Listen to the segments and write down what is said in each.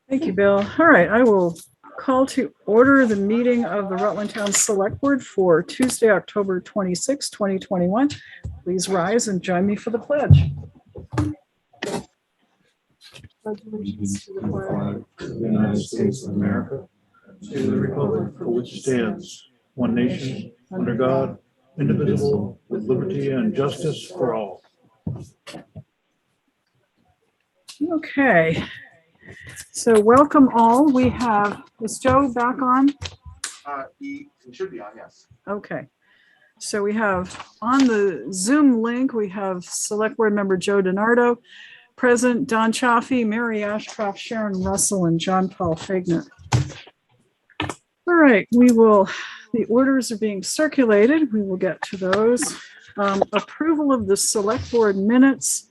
Thank you, Bill. All right, I will call to order the meeting of the Rutland Town Select Board for Tuesday, October 26, 2021. Please rise and join me for the pledge. Pledge allegiance to the flag of the United States of America, to the republic for which stands one nation, under God, indivisible, with liberty and justice for all. Okay, so welcome all. We have, is Joe back on? He should be on, yes. Okay, so we have on the Zoom link, we have Select Board Member Joe DiNardo, President Don Chaffee, Mary Ashcroft, Sharon Russell, and John Paul Fagner. All right, the orders are being circulated. We will get to those. Approval of the Select Board minutes.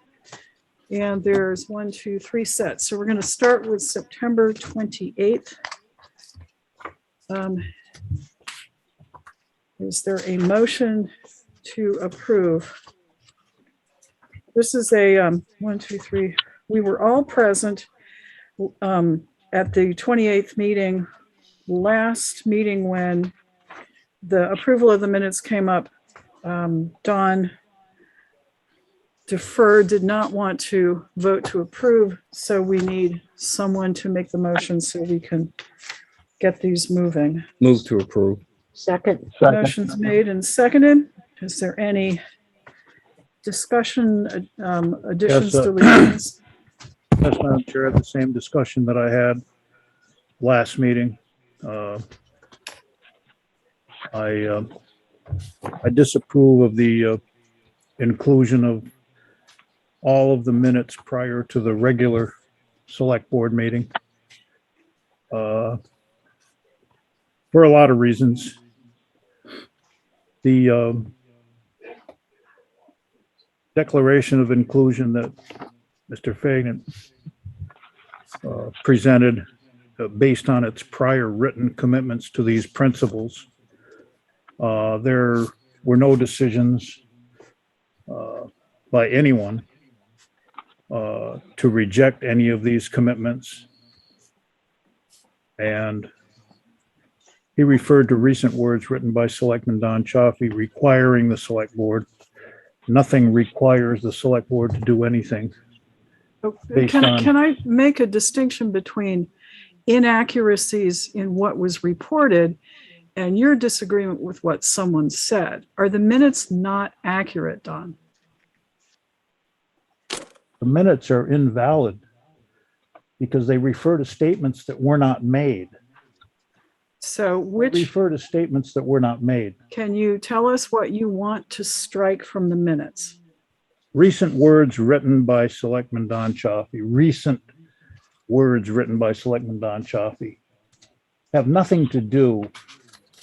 And there's 1, 2, 3 sets. So we're going to start with September 28th. Is there a motion to approve? This is a 1, 2, 3. We were all present at the 28th meeting, last meeting when the approval of the minutes came up. Don deferred, did not want to vote to approve, so we need someone to make the motion so we can get these moving. Move to approve. Second. Motion's made and seconded. Is there any discussion, additions, Yes, deletions? Yes, Madam Chair, the same discussion that I had last meeting. I disapprove of the inclusion of all of the minutes prior to the regular select board meeting. For a lot of reasons. The declaration of inclusion that Mr. Fagin presented based on its prior written commitments to these principles. There were no decisions by anyone to reject any of these commitments. And he referred to recent words written by Selectman Don Chaffee requiring the select board. Nothing requires the select board to do anything. Can I make a distinction between inaccuracies in what was reported and your disagreement with what someone said? Are the minutes not accurate, Don? The minutes are invalid because they refer to statements that were not made. So Refer to statements that were not made. can you tell us what you want to strike from the minutes? Recent words written by Selectman Don Chaffee, recent words written by Selectman Don Chaffee have nothing to do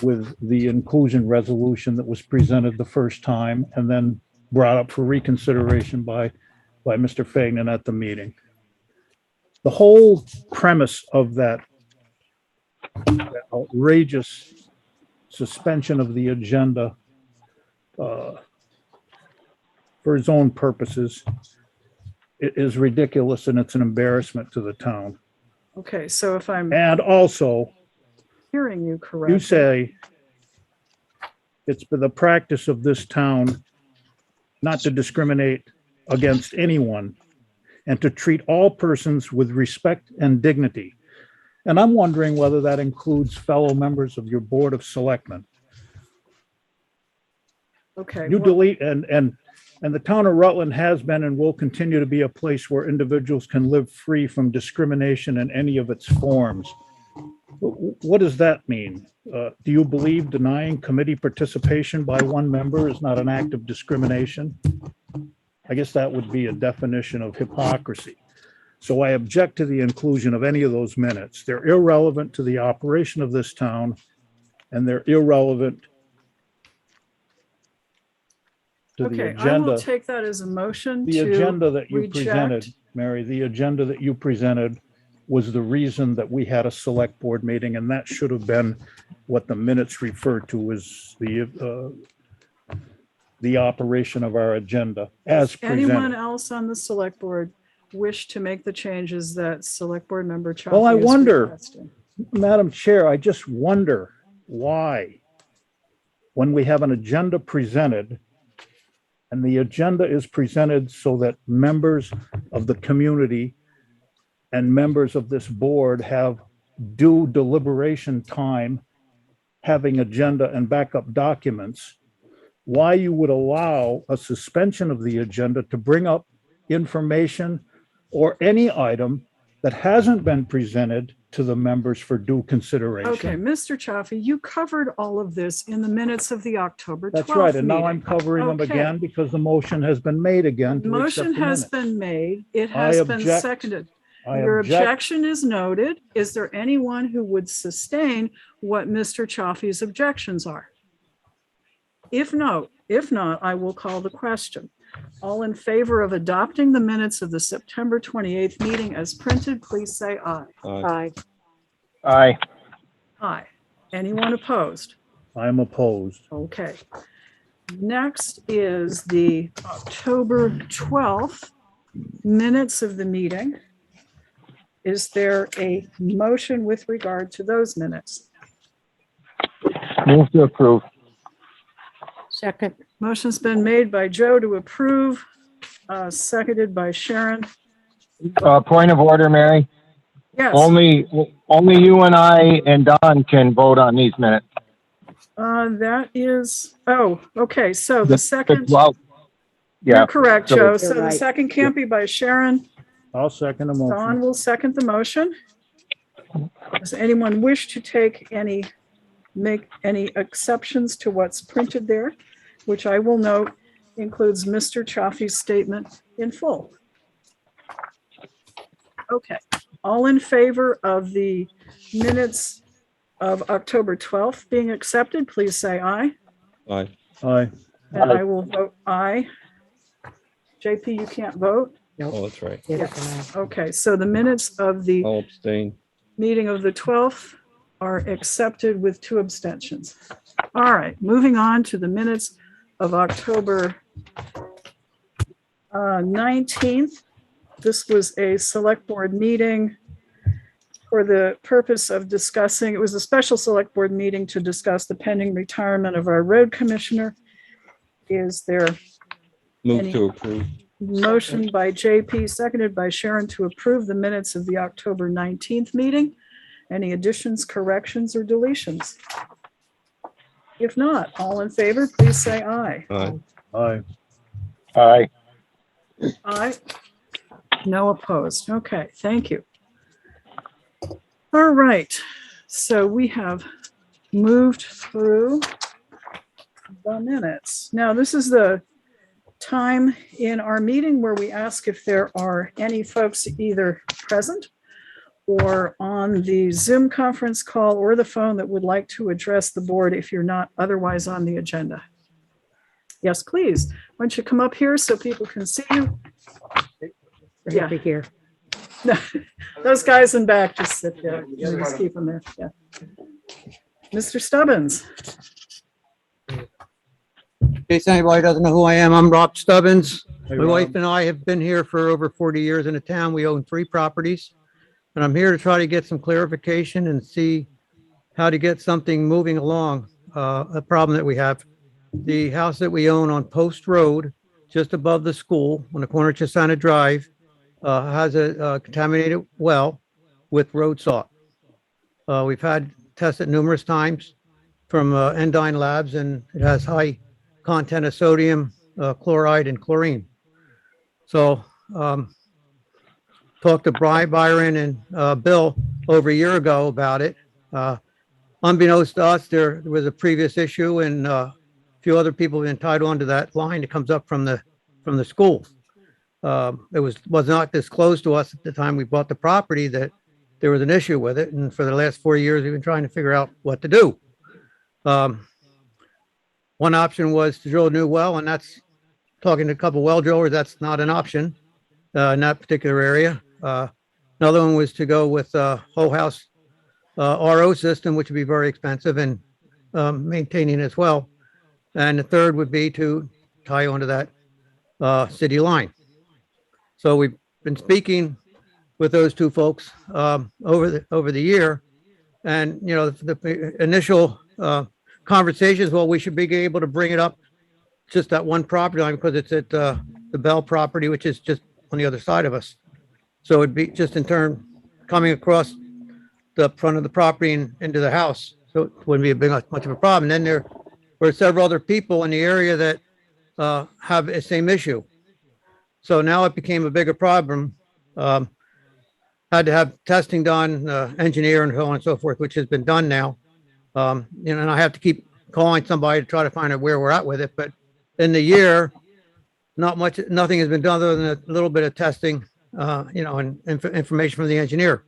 with the inclusion resolution that was presented the first time and then brought up for reconsideration by Mr. Fagin at the meeting. The whole premise of that outrageous suspension of the agenda for his own purposes is ridiculous, and it's an embarrassment to the town. Okay, so if I'm And also, hearing you correctly. you say it's been the practice of this town not to discriminate against anyone and to treat all persons with respect and dignity. And I'm wondering whether that includes fellow members of your Board of Selectmen. Okay. You well, delete, and the town of Rutland has been and will continue to be a place where individuals can live free from discrimination in any of its forms. What does that mean? Do you believe denying committee participation by one member is not an act of discrimination? I guess that would be a definition of hypocrisy. So I object to the inclusion of any of those minutes. They're irrelevant to the operation of this town, and they're irrelevant to the Okay, I will agenda. take that as a motion The to agenda that you reject. presented, Mary, the agenda that you presented was the reason that we had a select board meeting, and that should have been what the minutes referred to as the operation of our agenda as Anyone presented. else on the select board wish to make the changes that Select Board Member Chaffee Well, I is wonder. requesting? Madam Chair, I just wonder why, when we have an agenda presented, and the agenda is presented so that members of the community and members of this board have due deliberation time, having agenda and backup documents, why you would allow a suspension of the agenda to bring up information or any item that hasn't been presented to the members for due consideration. Okay, Mr. Chaffee, you covered all of this in the minutes of the October 12th That's right, and now meeting. I'm covering them Okay. again because the motion has been made again to accept Motion the has minutes. been made. It I has been object. seconded. I Your object. objection is noted. Is there anyone who would sustain what Mr. Chaffee's objections are? If not, I will call the question. All in favor of adopting the minutes of the September 28th meeting as printed, please say aye. Aye. Aye. Aye. Anyone opposed? I am opposed. Okay. Next is the October 12th minutes of the meeting. Is there a motion with regard to those minutes? Move to approve. Second. Motion's been made by Joe to approve, seconded by Sharon. Point of order, Mary. Yes, Only you and I and Don can vote on these minutes. that is, oh, okay, so the second, Well, you're yeah, correct, so- Joe. So You're the right. second can't be by Sharon. I'll second the Don motion. will second the motion. Does anyone wish to make any exceptions to what's printed there, which I will note includes Mr. Chaffee's statement in full? Okay, all in favor of the minutes of October 12th being accepted, please say aye. Aye. Aye. And I will vote aye. JP, you can't vote? Oh, that's right. Yeah. Okay, so the minutes of the I'll abstain. meeting of the 12th are accepted with 2 abstentions. All right, moving on to the minutes of October 19th. This was a select board meeting for the purpose of discussing, it was a special select board meeting to discuss the pending retirement of our road commissioner. Is there Move Any- to approve. motion by JP, seconded by Sharon to approve the minutes of the October 19th meeting? Any additions, corrections, or deletions? If not, all in favor, please say aye. Aye. Aye. aye. Aye. No opposed. Okay, thank you. All right, so we have moved through the minutes. Now, this is the time in our meeting where we ask if there are any folks either present or on the Zoom conference call or the phone that would like to address the board if you're not otherwise on the agenda. Yes, please. Why don't you come up here so people can see you? Yeah. Over here. Those guys in back just sit there. You just keep them there. Yeah. Mr. Stubbins. In case anybody doesn't know who I am, I'm Rob Stubbins. Hey, My Rob. wife and I have been here for over 40 years in the town. We own 3 properties. And I'm here to try to get some clarification and see how to get something moving along, a problem that we have. The house that we own on Post Road, just above the school, on the corner of Chisana Drive, has a contaminated well with road salt. We've had tested numerous times from Endyne Labs, and it has high content of sodium, chloride, and chlorine. So talked to Byron and Bill over a year ago about it. Unbeknownst to us, there was a previous issue, and a few other people have been tied onto that line that comes up from the school. It was not disclosed to us at the time we bought the property that there was an issue with it, and for the last 4 years, we've been trying to figure out what to do. One option was to drill a new well, and that's talking to a couple well drillers. That's not an option in that particular area. Another one was to go with a whole house RO system, which would be very expensive and maintaining as well. And the third would be to tie onto that city line. So we been speaking with those two folks, over the year. And, you know, the initial, conversations, well, we should be able to bring it up just that one property line because it's at, the Bell property, which is just on the other side of us. So it'd be just in turn coming across the front of the property and into the house. So it wouldn't be a big, much of a problem. Then there were several other people in the area that have the same issue. So now it became a bigger problem. Had to have testing done, engineer and so on and so forth, which has been done now. You know, and I have to keep calling somebody to try to find out where we're at with it. But in the year, nothing has been done other than a little bit of testing, you know, and information from the engineer.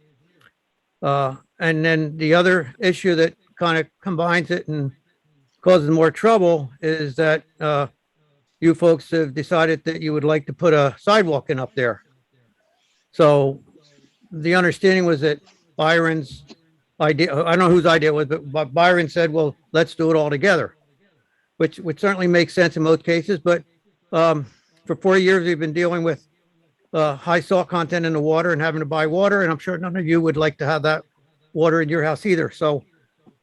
And then the other issue that kind of combines it and causes more trouble is that you folks have decided that you would like to put a sidewalk in up there. So the understanding was that Byron's idea, I don't know whose idea it was, but Byron said, well, let's do it all together, which certainly makes sense in most cases. But for 4 years, we've been dealing with high salt content in the water and having to buy water. And I'm sure none of you would like to have that water in your house either. So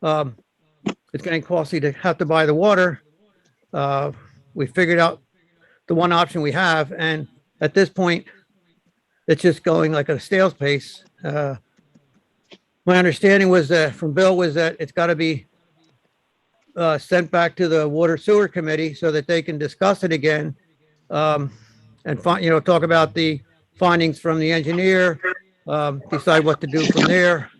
it's getting costly to have to buy the water. We figured out the one option we have. And at this point, it's just going like at a snail's pace. My understanding was that from Bill was that it's got to be sent back to the Water Sewer Committee so that they can discuss it again and you know, talk about the findings from the engineer, decide what to do from there.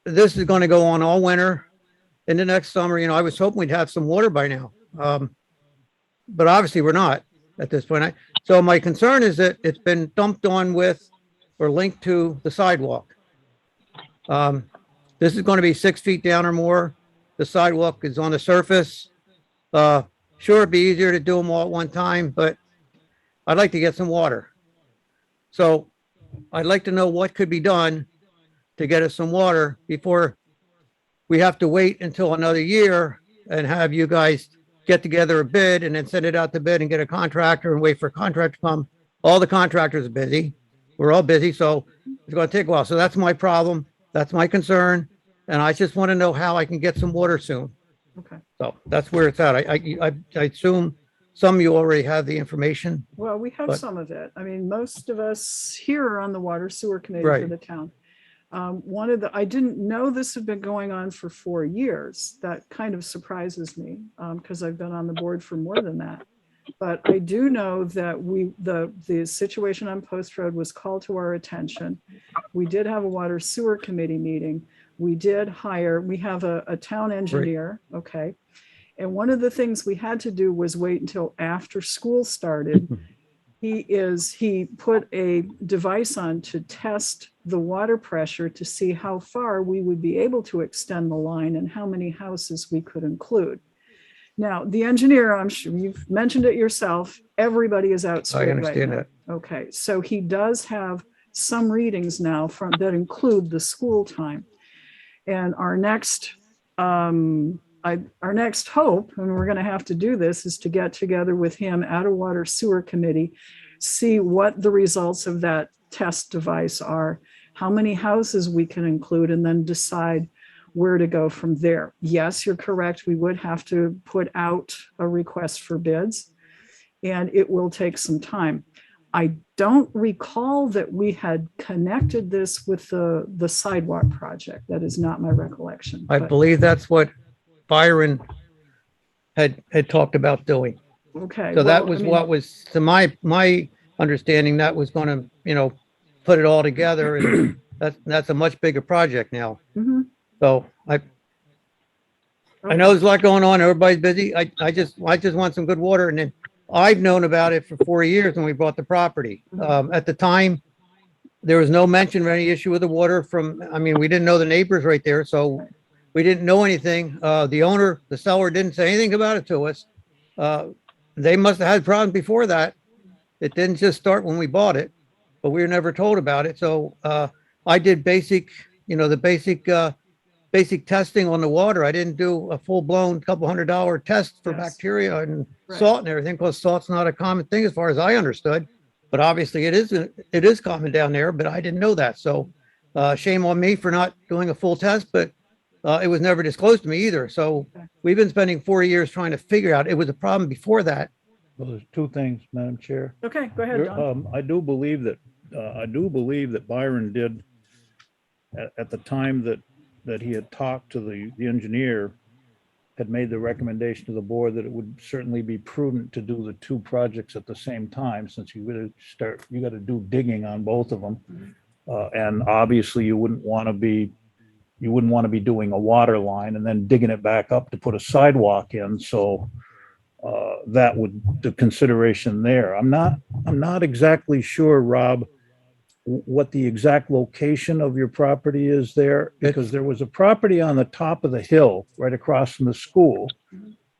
This is going to go on all winter. In the next summer, you know, I was hoping we'd have some water by now, but obviously we're not at this point. So my concern is that it's been dumped on with or linked to the sidewalk. This is going to be 6 feet down or more. The sidewalk is on the surface. Sure, it'd be easier to do them all at one time, but I'd like to get some water. So I'd like to know what could be done to get us some water before we have to wait until another year and have you guys get together a bid and then send it out to bid and get a contractor and wait for a contractor to come. All the contractors are busy. We're all busy, so it's going to take a while. So that's my problem. That's my concern. And I just want to know how I can get some water soon. Okay. So that's where it's at. I assume some of you already have the information. Well, we have But- some of it. I mean, most of us here are on the Water Sewer Committee for Right. the town. I didn't know this had been going on for 4 years. That kind of surprises me because I've been on the board for more than that. But I do know that the situation on Post Road was called to our attention. We did have a Water Sewer Committee meeting. We have a town engineer, okay? And one of the things we had to do was wait until after school started. He put a device on to test the water pressure to see how far we would be able to extend the line and how many houses we could include. Now, the engineer, I'm sure you've mentioned it yourself, everybody is out school I right understand now. that. Okay, so he does have some readings now that include the school time. And our next hope, and we're going to have to do this, is to get together with him at a Water Sewer Committee, see what the results of that test device are, how many houses we can include, and then decide where to go from there. Yes, you're correct. We would have to put out a request for bids, and it will take some time. I don't recall that we had connected this with the sidewalk project. That is not my recollection. I but- believe that's what Byron had talked about doing. Okay. So that well, I was mean, what was, to my understanding, that was going to, you know, put it all together. And that's a much bigger project now. mhm. So I know there's a lot going on. Everybody's busy. I just want some good water. And then I've known about it for 4 years when we bought the property. At the time, there was no mention of any issue with the water we didn't know the neighbors right there. So we didn't know anything. The seller didn't say anything about it to us. They must have had problems before that. It didn't just start when we bought it, but we were never told about it. So I did basic testing on the water. I didn't do a full-blown couple $100 test for Yes. bacteria and Right. salt and everything, because salt's not a common thing as far as I understood. but obviously it is common down there, but I didn't know that. So shame on me for not doing a full test, but it was never disclosed to me either. So we've been spending 4 years trying to figure out, it was a problem before that. Well, there's two things, Madam Chair. Okay, go ahead, Don. I do believe that Byron did at the time that he had talked to the engineer, had made the recommendation to the board that it would certainly be prudent to do the two projects at the same time, since you got to do digging on both of them. And obviously you wouldn't want to be doing a water line and then digging it back up to put a sidewalk in. So that would, the consideration there. I'm not exactly sure, Rob, what the exact location of your property is there, because there was a property on the top of the hill right across from the school.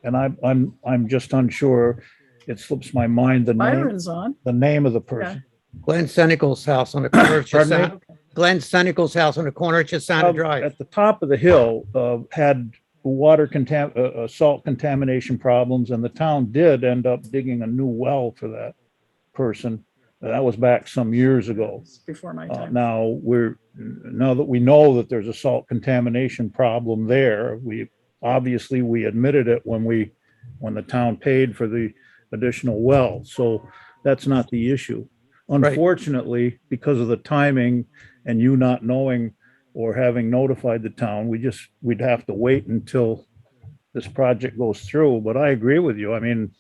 And I'm just unsure. It slips my mind the Byron's on. name of the person. Glenn Senegal's house on the corner of Pardon me? Chisana. Glenn Senegal's house on the corner of Chisana Drive. At the top of the hill, had salt contamination problems, and the town did end up digging a new well for that person. That was back some years ago. Before my time. Now that we know that there's a salt contamination problem there, we admitted it when the town paid for the additional well. So that's not the issue. Unfortunately, because of the timing and you not knowing or having notified the town, we'd have to wait until this project goes through. But I agree with you. I mean,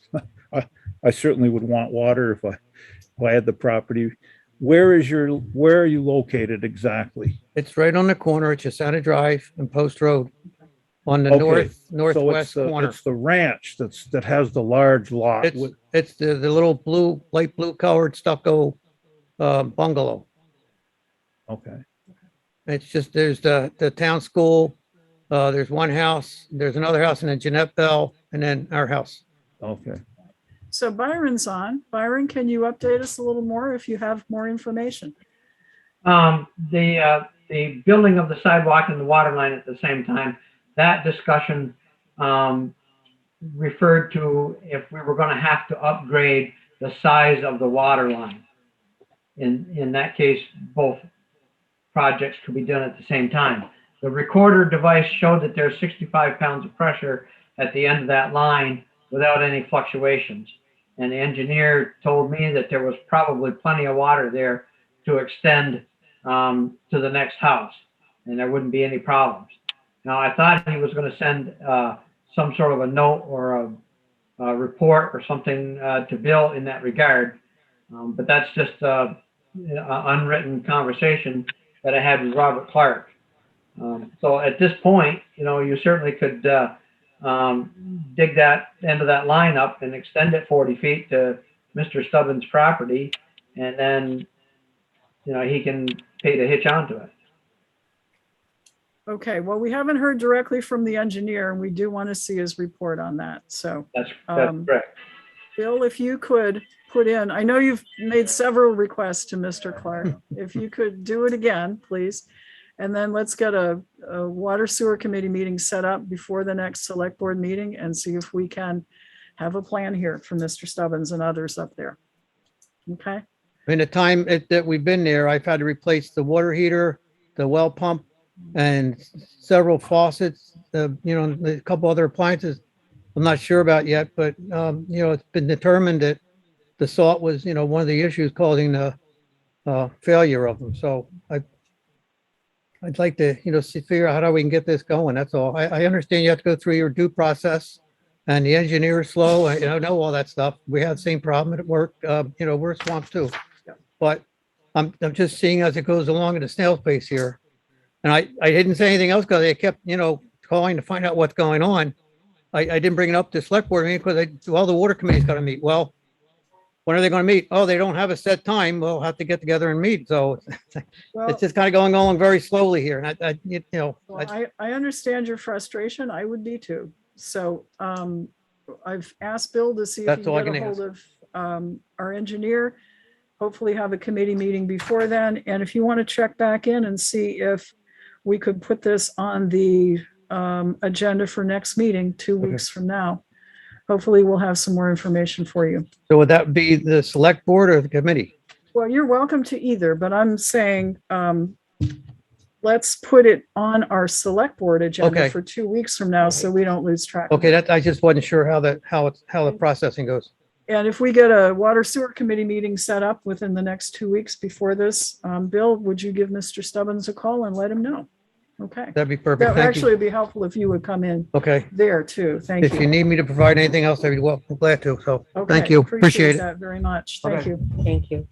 I certainly would want water if I had the property. Where are you located exactly? It's right on the corner of Chisana Drive and Post Road on the Okay. northwest So corner. it's the ranch that has the large lot. It's the little light blue colored stucco bungalow. Okay. It's just, there's the town school, there's one house, there's another house, and then Jeanette Bell, and then our house. Okay. So Byron's on. Byron, can you update us a little more if you have more information? The building of the sidewalk and the water line at the same time, that discussion referred to if we were going to have to upgrade the size of the water line. In that case, both projects could be done at the same time. The recorder device showed that there's 65 pounds of pressure at the end of that line without any fluctuations. And the engineer told me that there was probably plenty of water there to extend to the next house, and there wouldn't be any problems. Now, I thought he was going to send some sort of a note or a report or something to Bill in that regard, but that's just an unwritten conversation that I had with Robert Clark. So at this point, you certainly could dig that end of that line up and extend it 40 feet to Mr. Stubbins' property, and then, he can pay to hitch onto it. Okay, well, we haven't heard directly from the engineer, and we do want to see his report on that. So That's correct. Bill, if you could put in, I know you've made several requests to Mr. Clark. If you could do it again, please. And then let's get a water sewer committee meeting set up before the next select board meeting and see if we can have a plan here for Mr. Stubbins and others up there. Okay, In the time that we've been there, I've had to replace the water heater, the well pump, and several faucets, a couple other appliances I'm not sure about yet, but, it's been determined that the salt was, one of the issues causing the failure of them. So I'd like to, figure out how we can get this going. That's all. I understand you have to go through your due process and the engineer is slow. I know all that stuff. We have the same problem at work. We're swamped too. But I'm just seeing as it goes along at a snail's pace here. And I didn't say anything else because they kept, calling to find out what's going on. I didn't bring it up to select board meeting because the water committee's got to meet. Well, when are they going to meet? Oh, they don't have a set time. We'll have to get together and meet. So well, it's just kind of going along very slowly here. And I understand your frustration. I would be too. So I've asked Bill to see if he That's all I can get a can hold of our engineer, hopefully have a committee meeting before then. And if you want to check back in and see if we could put this on the agenda for next meeting 2 weeks from now, hopefully we'll have some more information for you. So would that be the select board or the committee? Well, you're welcome to either, but I'm saying, let's put it on our select board agenda Okay. for 2 weeks from now, so we don't lose track. Okay, that, I just wasn't sure how the processing goes. And if we get a water sewer committee meeting set up within the next 2 weeks before this, Bill, would you give Mr. Stubbins a call and let him know? Okay. That'd be That perfect. would Thank actually you. be helpful if you would come in Okay. there too. Thank If you you. need me to provide anything else, I'd be glad to. So thank Okay, you. Appreciate it. that very much. Thank Okay. you. Thank you.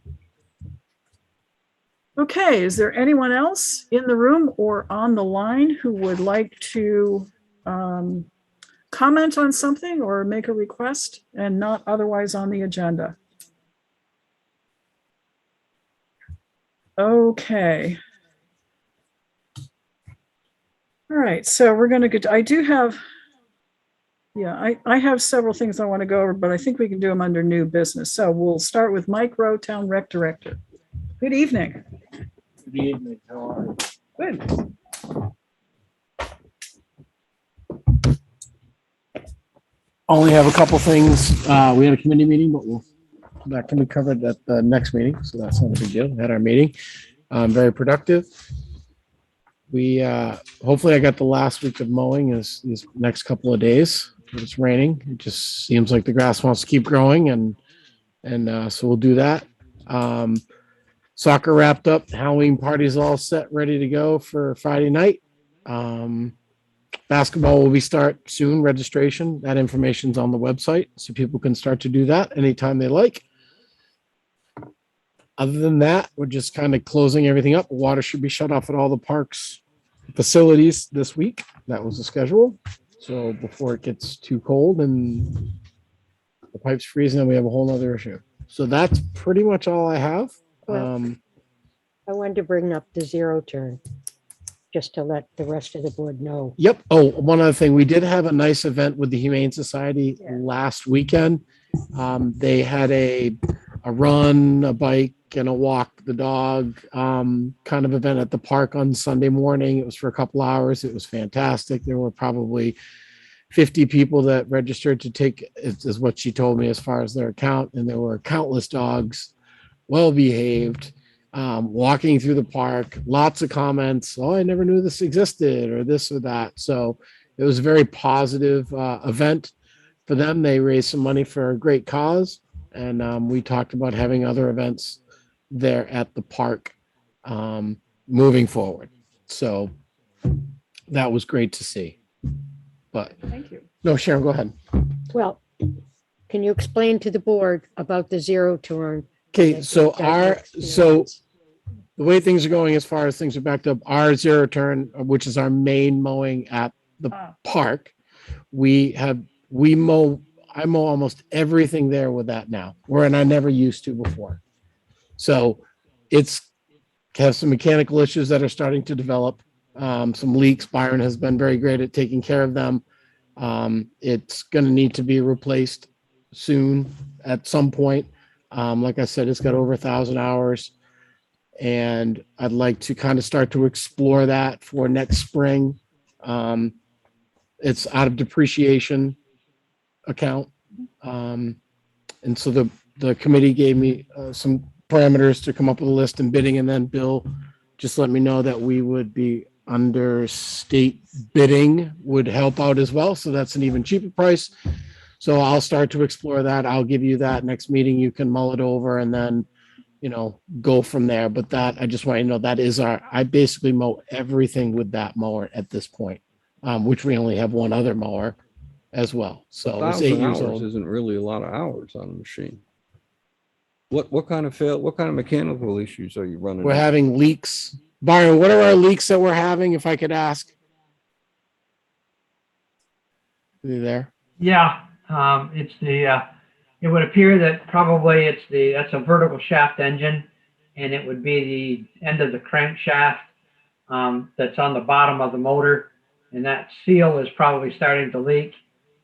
Okay, is there anyone else in the room or on the line who would like to comment on something or make a request and not otherwise on the agenda? Okay. All right, so we're going to get, I do have, yeah, I have several things I want to go over, but I think we can do them under new business. So we'll start with Microtown Rec Director. Good evening. Good evening, how are you? Good. Only have a couple things. We had a committee meeting, but that can be covered at the next meeting, so that's not a big deal. We had our meeting. Very productive. We, hopefully I got the last week of mowing is these next couple of days. It's raining. It just seems like the grass wants to keep growing and so we'll do that. Soccer wrapped up, Halloween party's all set, ready to go for Friday night. Basketball will be start soon, registration. That information's on the website, so people can start to do that anytime they like. Other than that, we're just kind of closing everything up. Water should be shut off at all the parks facilities this week. That was the schedule. So before it gets too cold and the pipes freeze, and then we have a whole nother issue. So that's pretty much all I have. Well, I wanted to bring up the zero turn, just to let the rest of the board know. Yep. Oh, one other thing. We did have a nice event with the Humane Society Yeah. last weekend. They had a run, a bike, and a walk the dog kind of event at the park on Sunday morning. It was for a couple hours. It was fantastic. There were probably 50 people that registered to take, is what she told me as far as their account. And there were countless dogs, well behaved, walking through the park, lots of comments. Oh, I never knew this existed or this or that. So it was a very positive event for them. They raised some money for a great cause. And we talked about having other events there at the park moving forward. So that was great to see. But Thank you. no, Sharon, go ahead. Well, can you explain to the board about the zero turn? Okay, so the way things are going as far as things are backed up, our zero turn, which is our main mowing at the park, I mow almost everything there with that now, and I never used to before. So it's have some mechanical issues that are starting to develop, some leaks. Byron has been very great at taking care of them. It's going to need to be replaced soon at some point. Like I said, it's got over 1,000 hours, and I'd like to kind of start to explore that for next spring. It's out of depreciation account. And so the committee gave me some parameters to come up with a list and bidding, and then Bill just let me know that we would be under state bidding would help out as well. So that's an even cheaper price. So I'll start to explore that. I'll give you that next meeting. You can mull it over and then, go from there. But that, I just want you to know that is I basically mow everything with that mower at this point, which we only have one other mower as well. So it's 8 1,000 years hours old. isn't really a lot of hours on a machine. What kind of mechanical issues are you running? We're into? having leaks. Byron, what are our leaks that we're having, if I could ask? Are you there? Yeah, it's it would appear that probably that's a vertical shaft engine, and it would be the end of the crankshaft that's on the bottom of the motor, and that seal is probably starting to leak.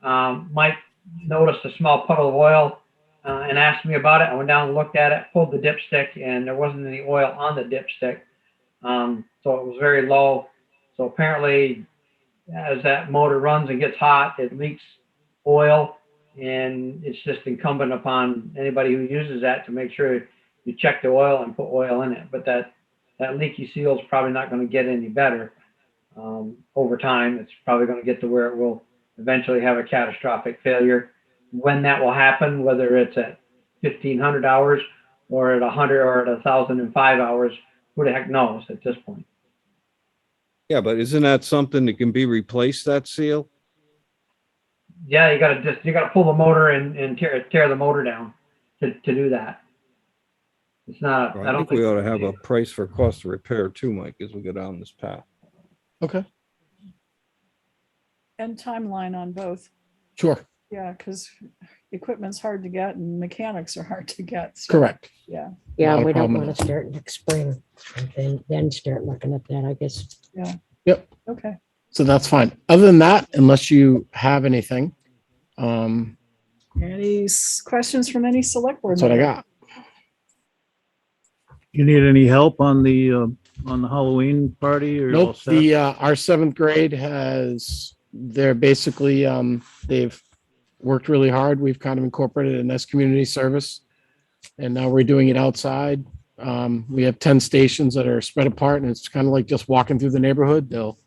Mike noticed a small puddle of oil and asked me about it. I went down and looked at it, pulled the dipstick, and there wasn't any oil on the dipstick. So it was very low. So apparently, as that motor runs and gets hot, it leaks oil, and it's just incumbent upon anybody who uses that to make sure you check the oil and put oil in it. But that leaky seal is probably not going to get any better. Over time, it's probably going to get to where it will eventually have a catastrophic failure. When that will happen, whether it's at 1,500 hours or at 100 or at 1,005 hours, who the heck knows at this point? Yeah, but isn't that something that can be replaced, that seal? Yeah, you gotta pull the motor and tear the motor down to do that. It's not. I think we ought to have a price for cost of repair too, Mike, as we go down this path. Okay, And timeline on both. sure, Yeah, because equipment's hard to get and mechanics are hard to get. so, correct. Yeah, Yeah, Not a we don't problem. want to start next spring and then start looking at that, I guess. okay. So that's fine. Other than that, unless you have anything, Any questions from any select board? that's what I member? got. You need any help on the Halloween party or? Nope, our seventh grade they're basically, they've worked really hard. We've kind of incorporated it in this community service. And now we're doing it outside. We have 10 stations that are spread apart, and it's kind of like just walking through the neighborhood. They'll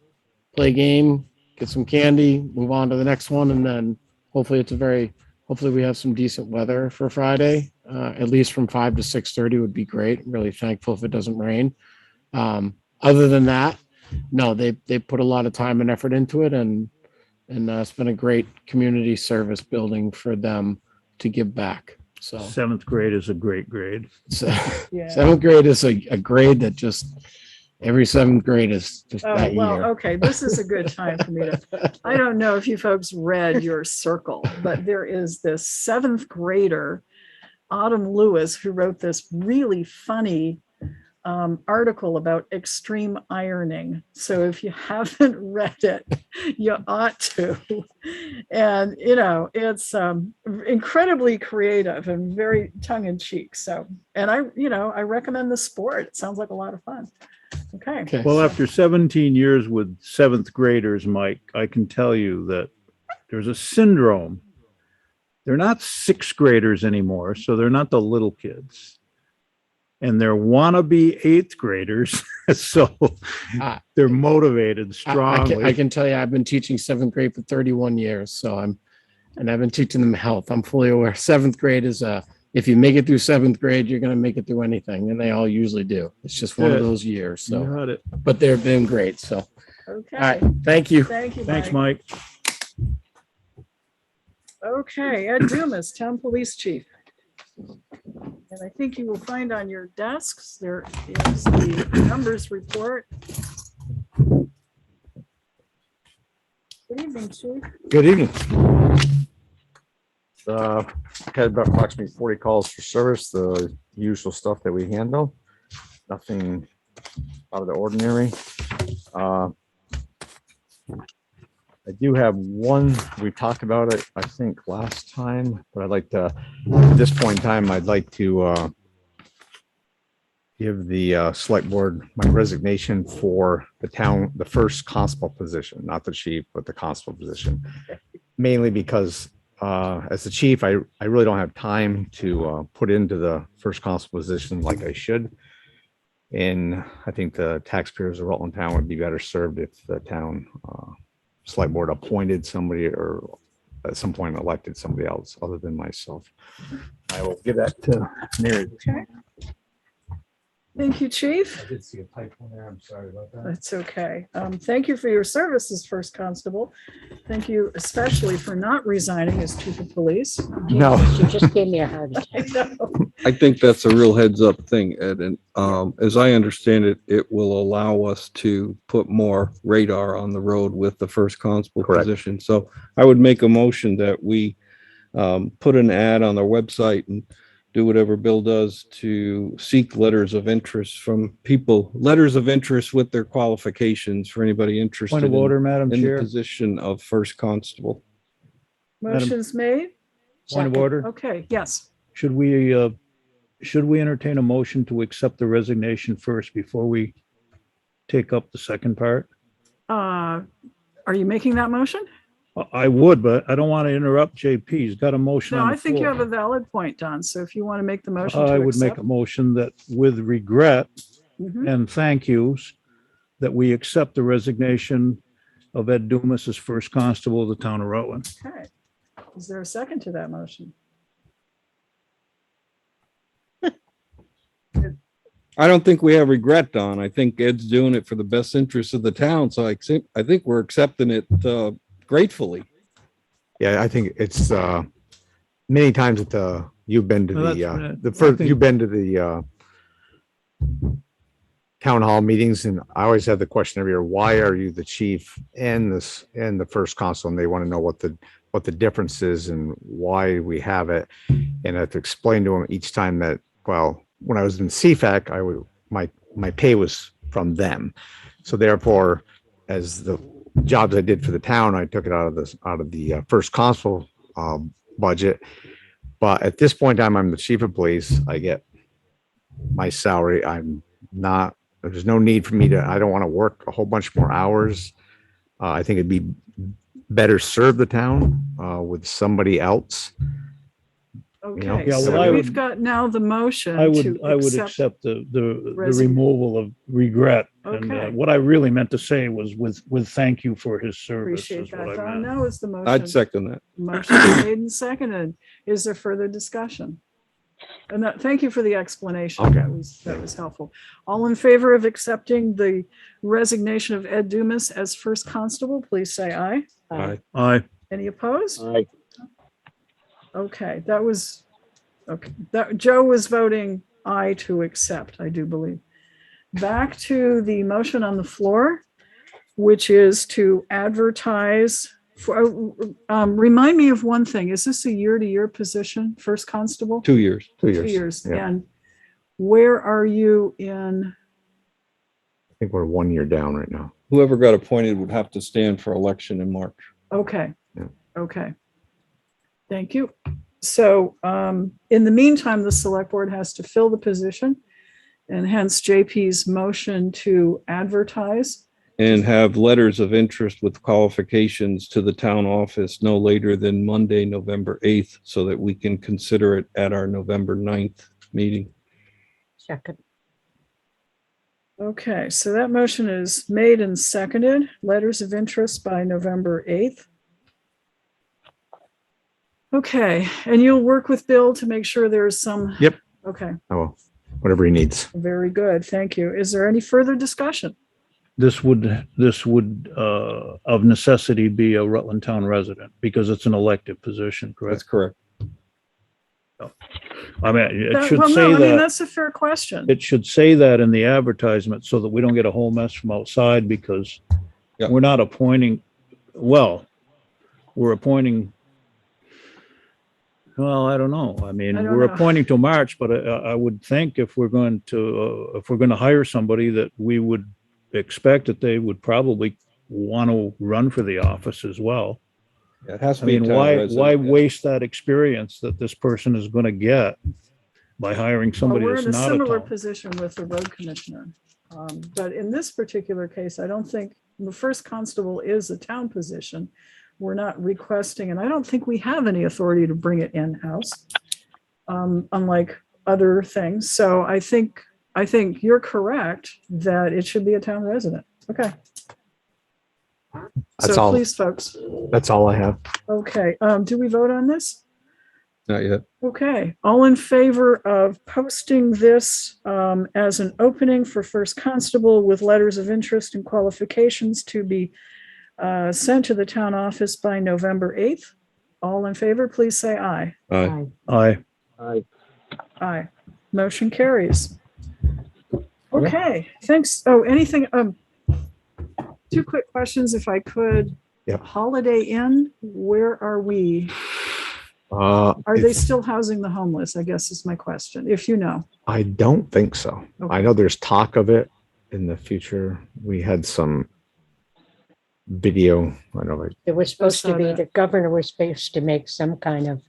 play a game, get some candy, move on to the next one. And then hopefully hopefully we have some decent weather for Friday, at least from 5 to 6:30 would be great. Really thankful if it doesn't rain. Other than that, no, they put a lot of time and effort into it, and it's been a great community service building for them to give back. So Seventh grade is a great grade. Yeah. seventh grade is a grade that just every seventh grade is just Oh, that well, year. okay, this is a good time for me to, I don't know if you folks read your circle, but there is this seventh grader, Autumn Lewis, who wrote this really funny article about extreme ironing. So if you haven't read it, you ought to. And, it's incredibly creative and very tongue-in-cheek. So, and I recommend the sport. It sounds like a lot of fun. Okay. Okay. Well, after 17 years with seventh graders, Mike, I can tell you that there's a syndrome. They're not sixth graders anymore, so they're not the little kids. And they're wannabe eighth graders, so they're motivated strongly. I can tell you, I've been teaching seventh grade for 31 years. So and I've been teaching them health. I'm fully aware. Seventh grade is if you make it through seventh grade, you're going to make it through anything. And they all usually do. It's just one of those years. So, Got it. but they've been great. So, Okay. all right. Thank you. Thank you. Thanks, Mike. Okay, Ed Dumas, Town Police Chief. And I think you will find on your desks, there is the numbers report. Good evening, Chief. Good evening. Had about approximately 40 calls for service, the usual stuff that we handle. Nothing out of the ordinary. I do have one, we talked about it, I think last time, but I'd like to, at this point in time, I'd like to give the select board my resignation for the first constable position, not the chief, but the constable position. Mainly because as the chief, I really don't have time to put into the first constable position like I should. And I think the taxpayers of Rutland Town would be better served if the town select board appointed somebody or at some point elected somebody else other than myself. I will give that to Mary. Okay. Thank you, Chief. I did see a typo there. I'm sorry about that. That's okay. Thank you for your service as first constable. Thank you especially for not resigning as chief of police. No. You just gave me a heart attack. I know. I think that's a real heads up thing, Ed. And as I understand it, it will allow us to put more radar on the road with the first constable Correct. position. So I would make a motion that we put an ad on their website and do whatever Bill does to seek letters of interest from people, letters of interest with their qualifications for anybody interested Point of order, Madam in the Chair. position of first constable. Motion's made. Point of order. Okay, yes. Should we entertain a motion to accept the resignation first before we take up the second part? Are you making that motion? I would, but I don't want to interrupt JP. He's got a motion No, on the I think you floor. have a valid point, Don. So if you want to make the motion I to would make accept. a motion that with regret Mhm. and thank yous, that we accept the resignation of Ed Dumas as first constable of the town of Rutland. Okay. Is there a second to that motion? I don't think we have regret, Don. I think Ed's doing it for the best interest of the town. So I think we're accepting it gratefully. Yeah, I think it's many times that you've been to Well, the that's- the I first think- you've been to the town hall meetings, and I always have the question every year, why are you the chief and the first constable? And they want to know what the difference is and why we have it. And I have to explain to them each time that, well, when I was in CFAC, my pay was from them. So therefore, as the jobs I did for the town, I took it out of the first constable budget. But at this point in time, I'm the chief of police. I get my salary. There's no need for me I don't want to work a whole bunch more hours. I think it'd be better serve the town with somebody else. Okay, Yeah, well, so I we've would- got now the motion I to would accept the resign- removal of regret. And Okay. what I really meant to say was with thank you for his service Appreciate is what that, I Don. meant. That was the motion. I'd second that. Motion made and seconded. Is there further discussion? And thank you for the explanation. Okay. That was helpful. All in favor of accepting the resignation of Ed Dumas as first constable, please say aye. Aye. Aye. Any opposed? Aye. Okay, that was, okay, Joe was voting aye to accept, I do believe. Back to the motion on the floor, which is to advertise for, remind me of one thing. Is this a year-to-year position, first constable? 2 years. 2 2 years. years. Yeah. And where are you in? I think we're 1 year down right now. Whoever got appointed would have to stand for election in March. Okay. Yeah. Okay. Thank you. So in the meantime, the select board has to fill the position, and hence JP's motion to advertise. And have letters of interest with qualifications to the town office no later than Monday, November 8th, so that we can consider it at our November 9th meeting. Second. Okay, so that motion is made and seconded. Letters of interest by November 8th. Okay, and you'll work with Bill to make sure there's some. Yep. Okay, Oh, whatever he needs. very good. Thank you. Is there any further discussion? This would of necessity be a Rutland Town resident because it's an elected position, That's correct? correct. I mean, it Well, should no, say I mean, that, that's a fair question. it should say that in the advertisement so that we don't get a whole mess from outside because Yeah. we're not appointing, well, we're appointing, well, I don't know. I mean, I don't we're know. appointing till March, but I would think if we're going to hire somebody that we would expect that they would probably want to run for the office as well. Yeah, it has to I be a mean, town why resident, yeah. waste that experience that this person is going to get by hiring Well, somebody we're that's in a not a similar town? position with the road commissioner. But in this particular case, I don't think the first constable is a town position. We're not requesting, and I don't think we have any authority to bring it in-house, unlike other things. So I think you're correct that it should be a town resident. Okay. That's So all. please, folks. That's all I have. Okay, do we vote on this? Not yet. Okay, all in favor of posting this as an opening for first constable with letters of interest and qualifications to be sent to the town office by November 8th? All in favor, please say aye. Aye. Aye. Aye. Aye. Motion carries. Okay, thanks. Oh, anything, two quick questions if I could. Yep. Holiday Inn, where are we? Are they it's- still housing the homeless, I guess is my question, if you know. I don't think so. Okay. I know there's talk of it in the future. We had some video. I don't know. It was supposed to saw be, that. the governor was supposed to make some kind of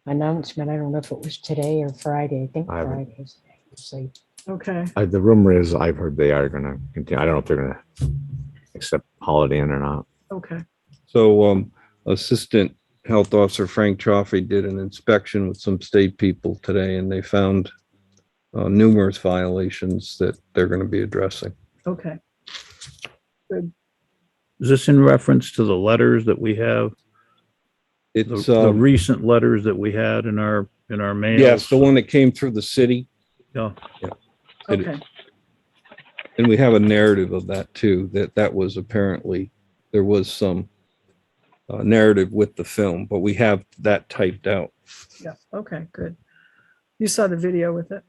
announcement. I don't know if it was today or Friday. I think I haven't- Friday's. So Okay, The rumor is I've heard they are going to continue. I don't know if they're going to accept Holiday Inn or not. okay. So Assistant Health Officer Frank Chaffee did an inspection with some state people today, and they found numerous violations that they're going to be addressing. Okay. Good. Is this in reference to the letters that we have, It's the recent letters that we had in our mail? yes, the one that came through the city. Yeah. Okay. And we have a narrative of that too, that was apparently, there was some narrative with the film, but we have that typed out. Yeah. Okay, good. You saw the video with it.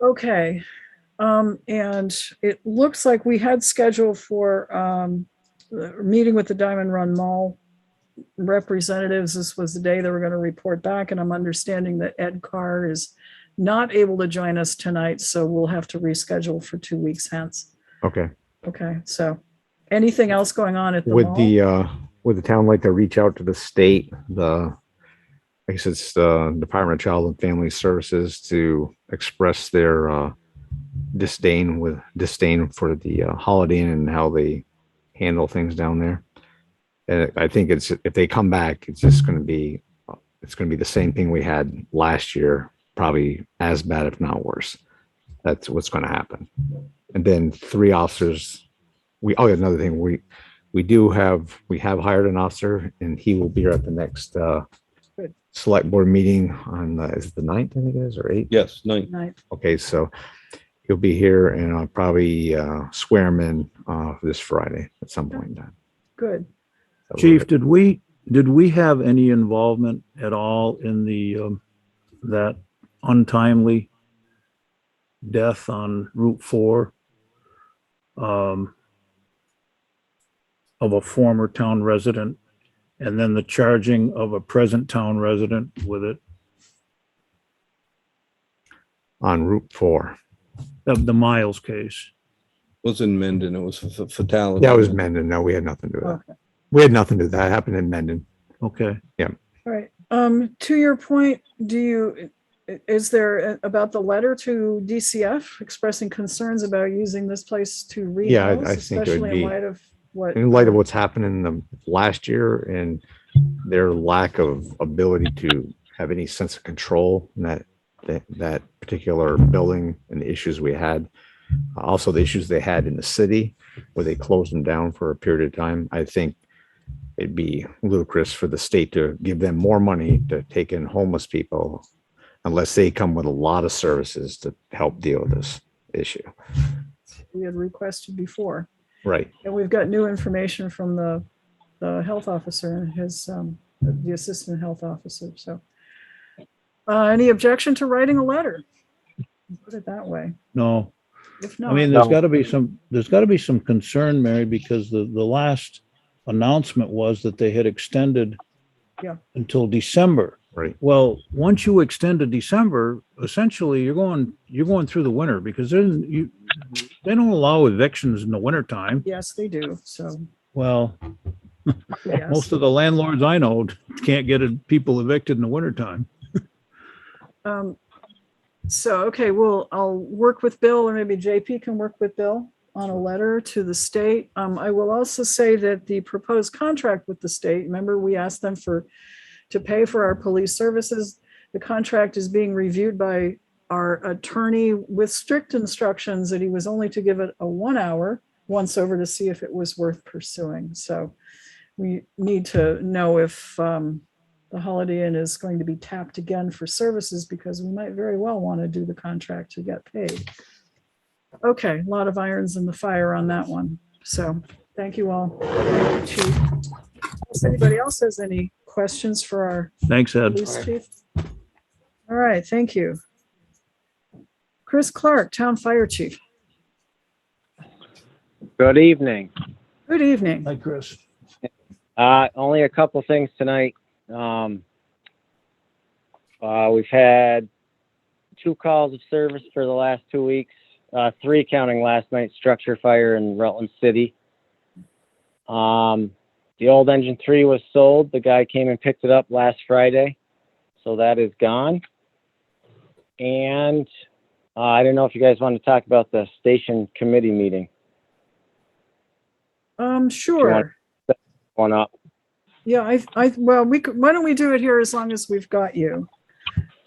Okay. And it looks like we had scheduled for a meeting with the Diamond Run Mall representatives. This was the day they were going to report back, and I'm understanding that Ed Carr is not able to join us tonight, so we'll have to reschedule for 2 weeks hence. Okay. Okay, so anything else going on at the mall? Would the town like to reach out to the state, I guess it's the Department of Child and Family Services, to express their disdain for the Holiday Inn and how they handle things down there. And I think if they come back, it's going to be the same thing we had last year, probably as bad, if not worse. That's what's going to happen. And then 3 officers. Another thing, we have hired an officer, and he will be here at the next select board meeting on is it the 9th, I think it is, or 8th? Yes, 9. Night. Okay, so he'll be here, and I'll probably swear him in this Friday at some point in time. Good. So Chief, did we have any involvement at all in the that untimely death on Route 4 of a former town resident, and then the charging of a present town resident with it? on Route 4. Of the Miles case? Was in Mendon. It was fatality. Yeah, it was Mendon. No, we had nothing to do with that. Okay. We had nothing to do with that. It happened in Mendon. Okay. All right. To your point, is there about the letter to DCF expressing concerns about using this place to rehouse, Yeah, I think it would especially be- in light of what? In light of what's happened in the last year and their lack of ability to have any sense of control in that particular building and the issues we had, also the issues they had in the city where they closed them down for a period of time, I think it'd be ludicrous for the state to give them more money to take in homeless people unless they come with a lot of services to help deal with this issue. We had requested before. Right. And we've got new information from the health officer and his, the assistant health officer, so. Any objection to writing a letter? Put it that way. No. If I not, mean, there's got to be some concern, Mary, because the last announcement was that they had extended Yeah. until December. Right. Well, once you extend to December, essentially you're going through the winter, because they don't allow evictions in the wintertime. yes, they do, so, Well, yes. most of the landlords I know can't get people evicted in the wintertime. So, okay, I'll work with Bill, or maybe JP can work with Bill on a letter to the state. I will also say that the proposed contract with the state, remember we asked them to pay for our police services. The contract is being reviewed by our attorney with strict instructions that he was only to give it a 1 hour once over to see if it was worth pursuing. So we need to know if the Holiday Inn is going to be tapped again for services, because we might very well want to do the contract to get paid. Okay, a lot of irons in the fire on that one. So thank you all. Thank you, Chief. If anybody else has any questions for our Thanks, Ed. police chief? All right, thank you. Chris Clark, Town Fire Chief. Good evening. Good evening. Hi, Chris. Only a couple things tonight. We've had 2 calls of service for the last 2 weeks, 3 counting last night's structure fire in Rutland City. The old engine 3 was sold. The guy came and picked it up last Friday, so that is gone. And I don't know if you guys want to talk about the station committee meeting. Sure. one up. Yeah, well, why don't we do it here as long as we've got you?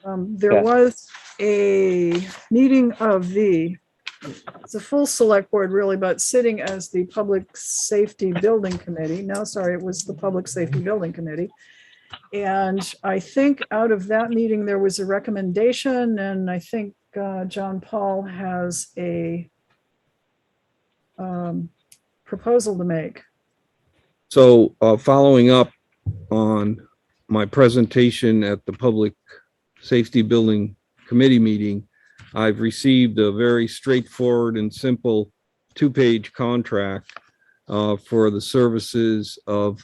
There Okay. was a meeting of it's a full select board really, but sitting as the Public Safety Building Committee. No, sorry, it was the Public Safety Building Committee. And I think out of that meeting, there was a recommendation, and I think John Paul has a proposal to make. So following up on my presentation at the Public Safety Building Committee meeting, I've received a very straightforward and simple 2-page contract for the services of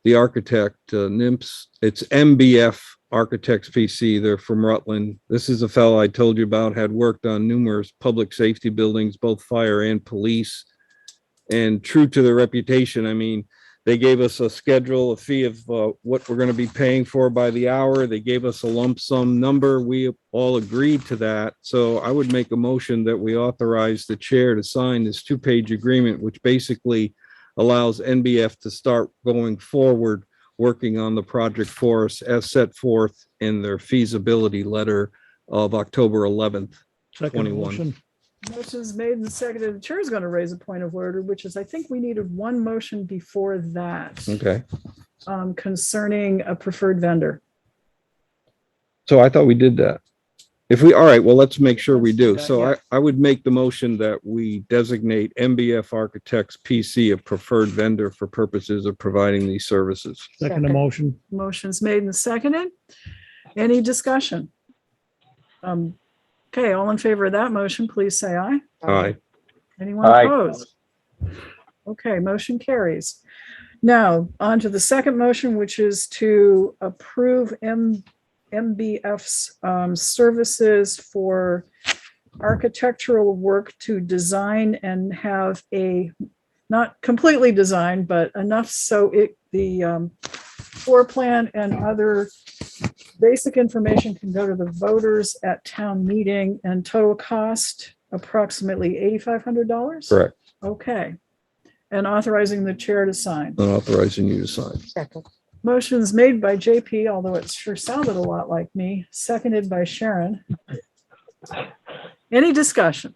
the architect, NIMS. It's MBF Architects PC. They're from Rutland. This is a fellow I told you about, had worked on numerous public safety buildings, both fire and police. And true to their reputation, I mean, they gave us a schedule, a fee of what we're going to be paying for by the hour. They gave us a lump sum number. We all agreed to that. So I would make a motion that we authorize the chair to sign this 2-page agreement, which basically allows NBF to start going forward, working on the project for us as set forth in their feasibility letter of October 11th, Second 21. motion. Motion's made and seconded. The chair is going to raise a point of order, which is I think we needed one motion before that Okay. concerning a preferred vendor. So I thought we did that. All right, well, let's make sure we do. Let's do that, So yeah. I would make the motion that we designate MBF Architects PC a preferred vendor for purposes of providing these services. Second Second. motion. Motion's made and seconded. Any discussion? Okay, all in favor of that motion, please say aye. Aye. Anyone Aye. opposed? Okay, motion carries. Now, on to the second motion, which is to approve MBF's services for architectural work to design and have not completely designed, but enough so the floor plan and other basic information can go to the voters at town meeting, and total cost approximately $8,500. Correct. Okay. And authorizing the chair to sign. And authorizing you to sign. Second. Motion's made by JP, although it sure sounded a lot like me, seconded by Sharon. Any discussion?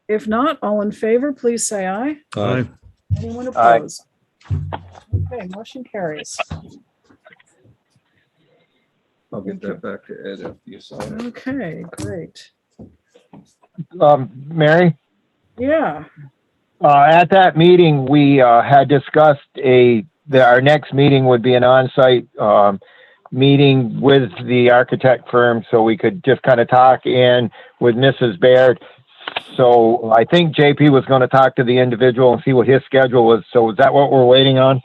If not, all in favor, please say aye. Aye. Anyone Aye. opposed? Okay, motion carries. I'll get that back to Ed after you sign it. Okay, great. Mary, Yeah, at that meeting, we had discussed our next meeting would be an on-site meeting with the architect firm, so we could just kind of talk in with Mrs. Baird. So I think JP was going to talk to the individual and see what his schedule was. So is that what we're waiting on?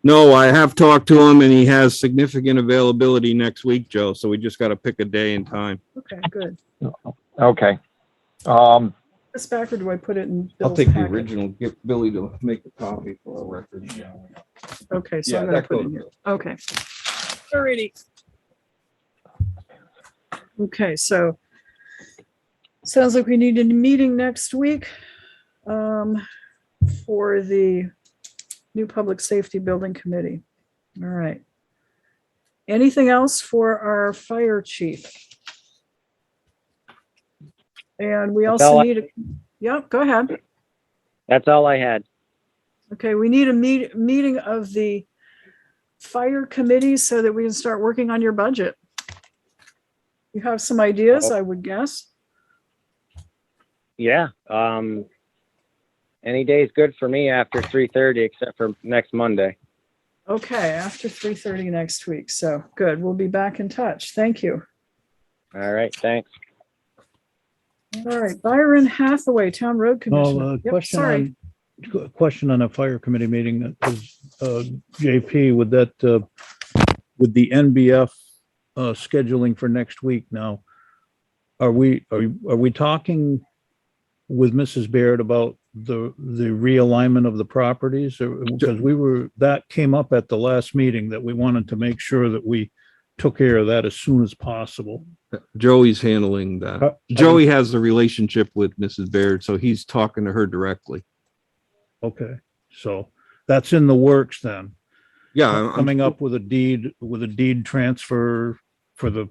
No, I have talked to him and he has significant availability next week, Joe. So we just got to pick a day and time. okay, good. Okay. This back, or do I put it in? I'll Bill's take the packet? original, get Billy to make a copy for a record. Okay, so Yeah, I'm gonna that put it goes. in here. Okay. Alrighty. Okay, so sounds like we need a meeting next week for the new Public Safety Building Committee. All right. Anything else for our fire chief? And we That's all also I- need a, yep, go ahead. That's all I had. Okay, we need a meeting of the fire committee so that we can start working on your budget. You have some ideas, I would guess. Yeah. Any day is good for me after 3:30, except for next Monday. Okay, after 3:30 next week. So good, we'll be back in touch. Thank you. All right. Thanks. All right, Byron Hathaway, Town Road Commissioner. No, Yep, sorry. question on a fire committee meeting that is, JP, with the NBF scheduling for next week now, are we talking with Mrs. Baird about the realignment of the properties? Or, because that came up at the last meeting, that we wanted to make sure that we took care of that as soon as possible. Joey's handling that. Joey has the relationship with Mrs. Baird, so he's talking to her directly. Okay, so that's in the works then. Yeah, I'm Coming up with a deed transfer for that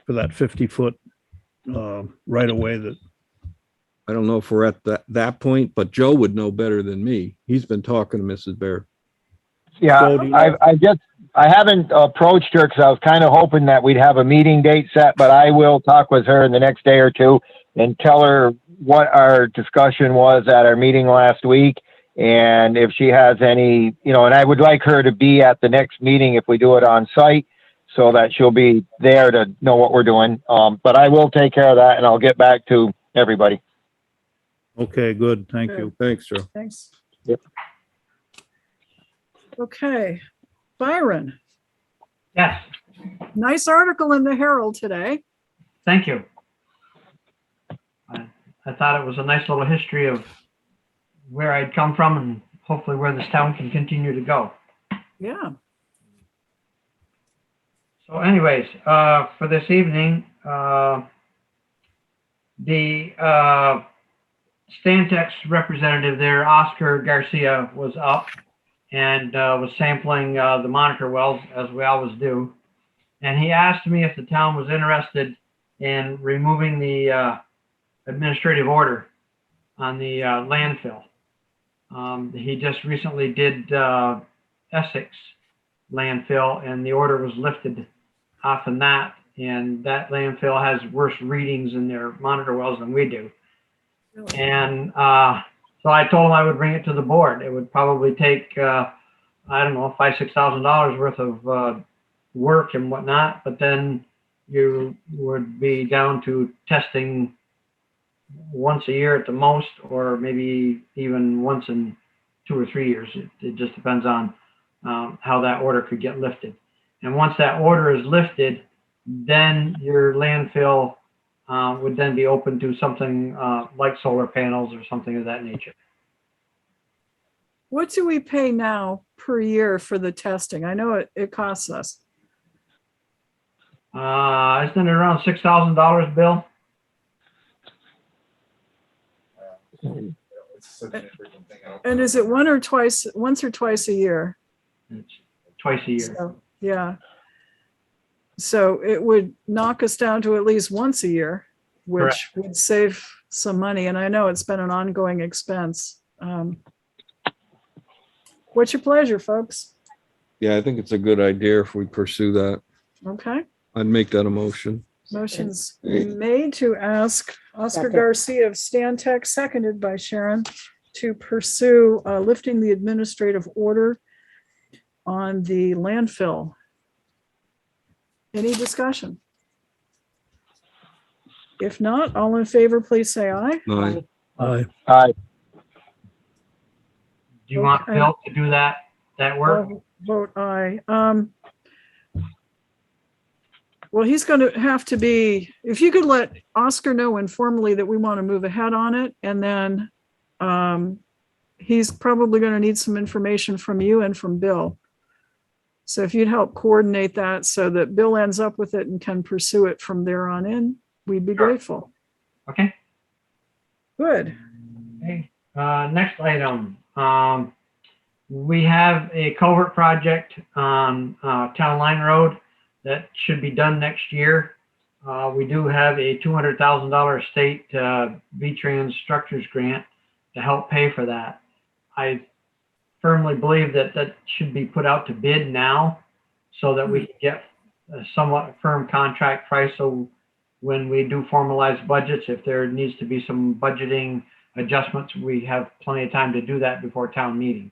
50-foot right away that, I don't know if we're at that point, but Joe would know better than me. He's been talking to Mrs. Bear. Yeah, Joe, do you know- I haven't approached her because I was kind of hoping that we'd have a meeting date set, but I will talk with her in the next day or two and tell her what our discussion was at our meeting last week. And if she has any, and I would like her to be at the next meeting if we do it on site so that she'll be there to know what we're doing. But I will take care of that and I'll get back to everybody. okay, good, thank you. Thanks, Joe. Thanks. Yep. Okay, Byron, Yes, nice article in the Herald today. thank you. I thought it was a nice little history of where I'd come from and hopefully where this town can continue to go. Yeah, So anyways, for this evening, the Stantec's representative there, Oscar Garcia, was up and was sampling the monitor wells, as we always do. And he asked me if the town was interested in removing the administrative order on the landfill. He just recently did Essex landfill, and the order was lifted off of that. And that landfill has worse readings in their monitor wells than we do. And so I told him I would bring it to the board. It would probably take, I don't know, $5,000-6,000 worth of work and whatnot, but then you would be down to testing once a year at the most, or maybe even once in 2 or 3 years. It just depends on how that order could get lifted. And once that order is lifted, then your landfill would then be open to something like solar panels or something of that nature. what do we pay now per year for the testing? I know it costs us. Isn't it around $6,000, Bill? It's such an infrequent thing. I don't And know. is it once or twice a year? It's twice a year. So, yeah. So it would knock us down to at least once a year, which Correct. would save some money. And I know it's been an ongoing expense. What's your pleasure, folks? Yeah, I think it's a good idea if we pursue that. Okay. I'd make that a motion. Motion's made to ask Oscar Second. Garcia of Stantec, seconded by Sharon, to pursue lifting the administrative order on the landfill. Any discussion? If not, all in favor, please say aye. Aye. Aye. Aye. Do you want Okay. Bill to do that work? I'll vote aye. Well, he's going to have to be, if you could let Oscar know informally that we want to move ahead on it, and then he's probably going to need some information from you and from Bill. So if you'd help coordinate that so that Bill ends up with it and can pursue it from there on in, we'd be Sure. grateful. Okay. Good. Okay. Next item. We have a culvert project on Town Line Road that should be done next year. We do have a $200,000 state V-Trans structures grant to help pay for that. I firmly believe that that should be put out to bid now so that we can get a somewhat firm contract price. So when we do formalize budgets, if there needs to be some budgeting adjustments, we have plenty of time to do that before town meeting.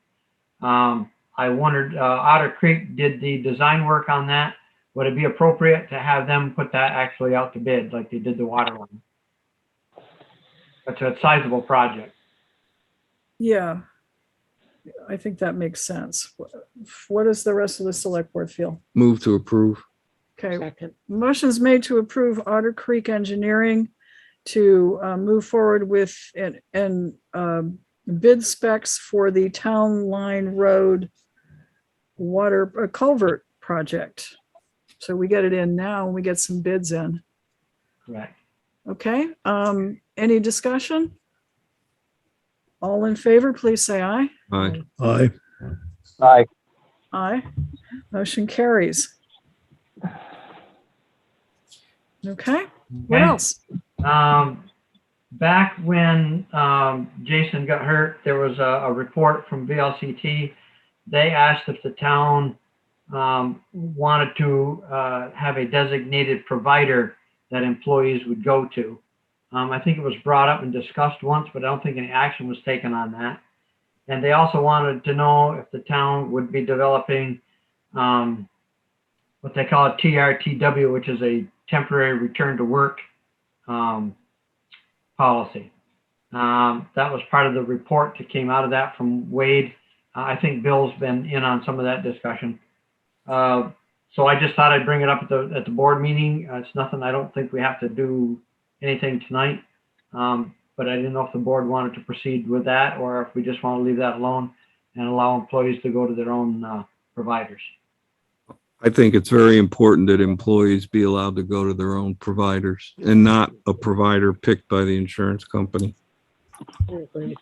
I wondered, Otter Creek did the design work on that. Would it be appropriate to have them put that actually out to bid like they did the water line? That's a sizable project. Yeah. I think that makes sense. What does the rest of the select board feel? Move to approve. Okay, Second. motion's made to approve Otter Creek Engineering to move forward with and bid specs for the Town Line Road water culvert project. So we get it in now and we get some bids in. Correct. Okay, any discussion? All in favor, please say aye. Aye. Aye. Aye. Aye. Motion carries. Okay, what Okay. else? Back when Jason got hurt, there was a report from VLCT. They asked if the town wanted to have a designated provider that employees would go to. I think it was brought up and discussed once, but I don't think any action was taken on that. And they also wanted to know if the town would be developing what they call a TRTW, which is a temporary return to work policy. That was part of the report that came out of that from Wade. I think Bill's been in on some of that discussion. So I just thought I'd bring it up at the board meeting. It's nothing, I don't think we have to do anything tonight. But I didn't know if the board wanted to proceed with that or if we just want to leave that alone and allow employees to go to their own providers. I think it's very important that employees be allowed to go to their own providers and not a provider picked by the insurance company.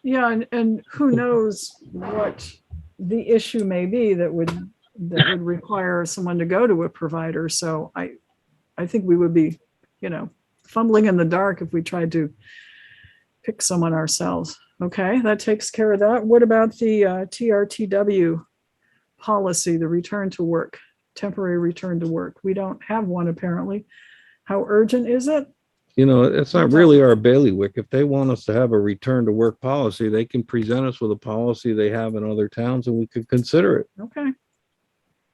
Yeah, and who knows what the issue may be that would require someone to go to a provider. So I think we would be, fumbling in the dark if we tried to pick someone ourselves. Okay, that takes care of that. What about the TRTW policy, the return to work, temporary return to work? We don't have one apparently. How urgent is it? It's not really our bailiwick. If they want us to have a return to work policy, they can present us with a policy they have in other towns and we could consider it. Okay.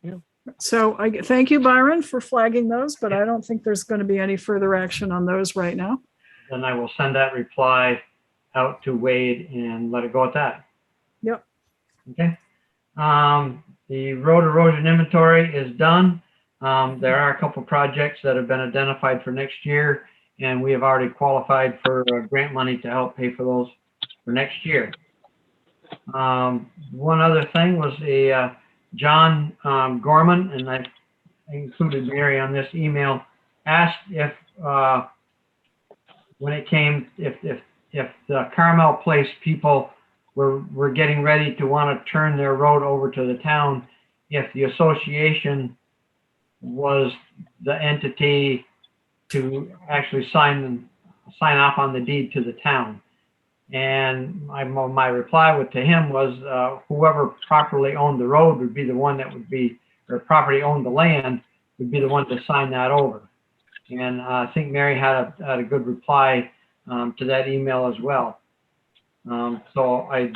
Yeah. So I thank you, Byron, for flagging those, but I don't think there's going to be any further action on those right now. Then I will send that reply out to Wade and let it go at that. Yep. Okay. The road erosion inventory is done. There are a couple projects that have been identified for next year, and we have already qualified for grant money to help pay for those for next year. One other thing was John Gorman, and I included Mary on this email, asked if when it came, if the Carmel Place people were getting ready to want to turn their road over to the town, if the association was the entity to actually sign off on the deed to the town. And my reply to him was whoever properly owned the road would be the one that would be, or property owned the land would be the one to sign that over. And I think Mary had a good reply to that email as well. So I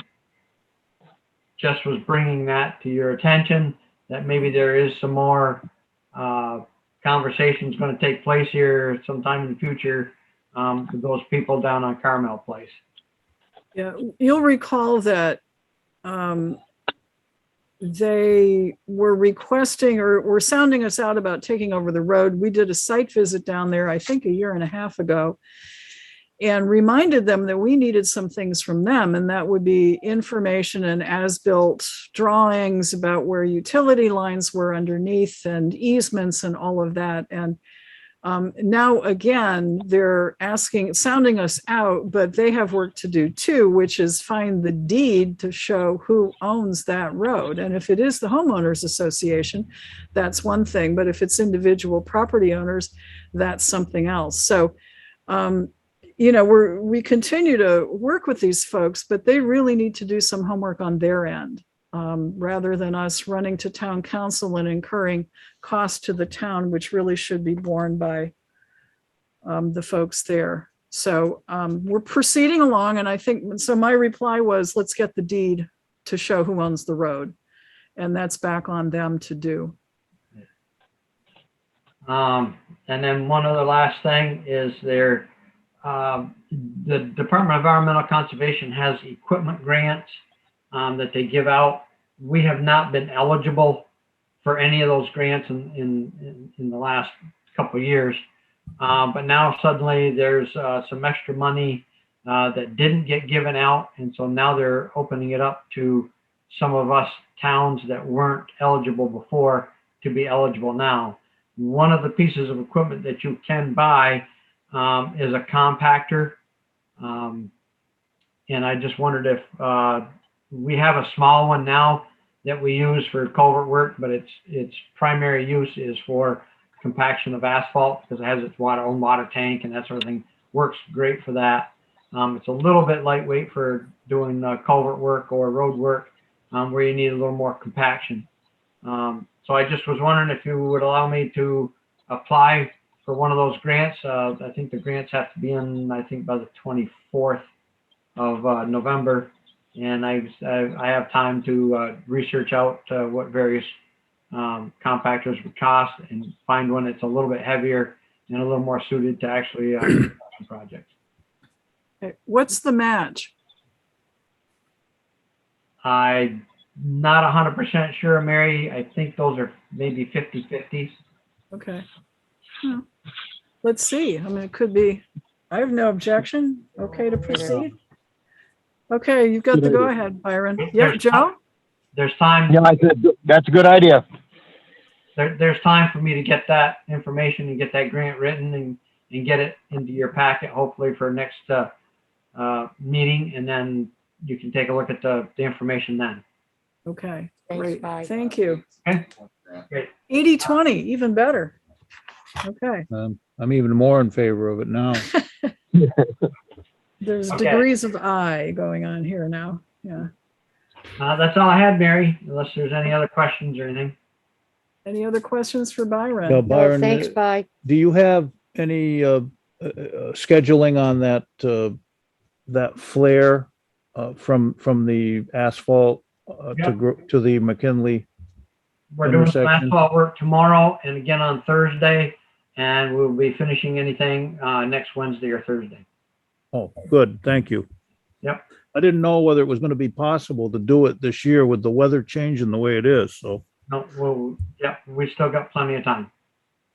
just was bringing that to your attention, that maybe there is some more conversations going to take place here sometime in the future with those people down on Carmel Place. Yeah, you'll recall that they were requesting or were sounding us out about taking over the road. We did a site visit down there, I think 1.5 years ago, and reminded them that we needed some things from them, and that would be information and as-built drawings about where utility lines were underneath and easements and all of that. And now again, they're sounding us out, but they have work to do too, which is find the deed to show who owns that road. And if it is the homeowners association, that's one thing, but if it's individual property owners, that's something else. So, we continue to work with these folks, but they really need to do some homework on their end, rather than us running to town council and incurring costs to the town, which really should be borne by the folks there. So we're proceeding along, and I think, so my reply was, let's get the deed to show who owns the road, and that's back on them to do. And then one other last thing is the Department of Environmental Conservation has equipment grants that they give out. We have not been eligible for any of those grants in the last couple of years. But now suddenly there's some extra money that didn't get given out. And so now they're opening it up to some of us towns that weren't eligible before to be eligible now. One of the pieces of equipment that you can buy is a compactor. And I just wondered if, we have a small one now that we use for culvert work, but its primary use is for compaction of asphalt because it has its own water tank and that sort of thing. Works great for that. It's a little bit lightweight for doing culvert work or road work where you need a little more compaction. So I just was wondering if you would allow me to apply for one of those grants. I think the grants have to be in, I think, by the 24th of November. And I have time to research out what various compactors would cost and find one that's a little bit heavier and a little more suited to actually projects. Okay, what's the match? I'm not 100% sure, Mary. I think those are maybe 50-50. Okay. Hmm. Let's see. I mean, it could be, I have no objection. Okay to proceed. Okay, you've got the go ahead, Byron. Yep, Joe? There's time. Yeah, I said, that's a good idea. There's time for me to get that information and get that grant written and get it into your packet, hopefully for next meeting. And then you can take a look at the information then. Okay, Thanks, great. bye. Thank you. Okay. Great. 80-20, even better. Okay, I'm even more in favor of it now. there's Okay. degrees of I going on here now. Yeah. That's all I had, Mary, unless there's any other questions or anything. Any other questions for Byron? Now, No, Byron, thanks, bye. do you have any scheduling on that flare from the asphalt to the McKinley? We're doing some intersection? asphalt work tomorrow and again on Thursday, and we'll be finishing anything next Wednesday or Thursday. Oh, good. Thank you. Yep. I didn't know whether it was going to be possible to do it this year with the weather changing the way it is. So, No, yep, we still got plenty of time.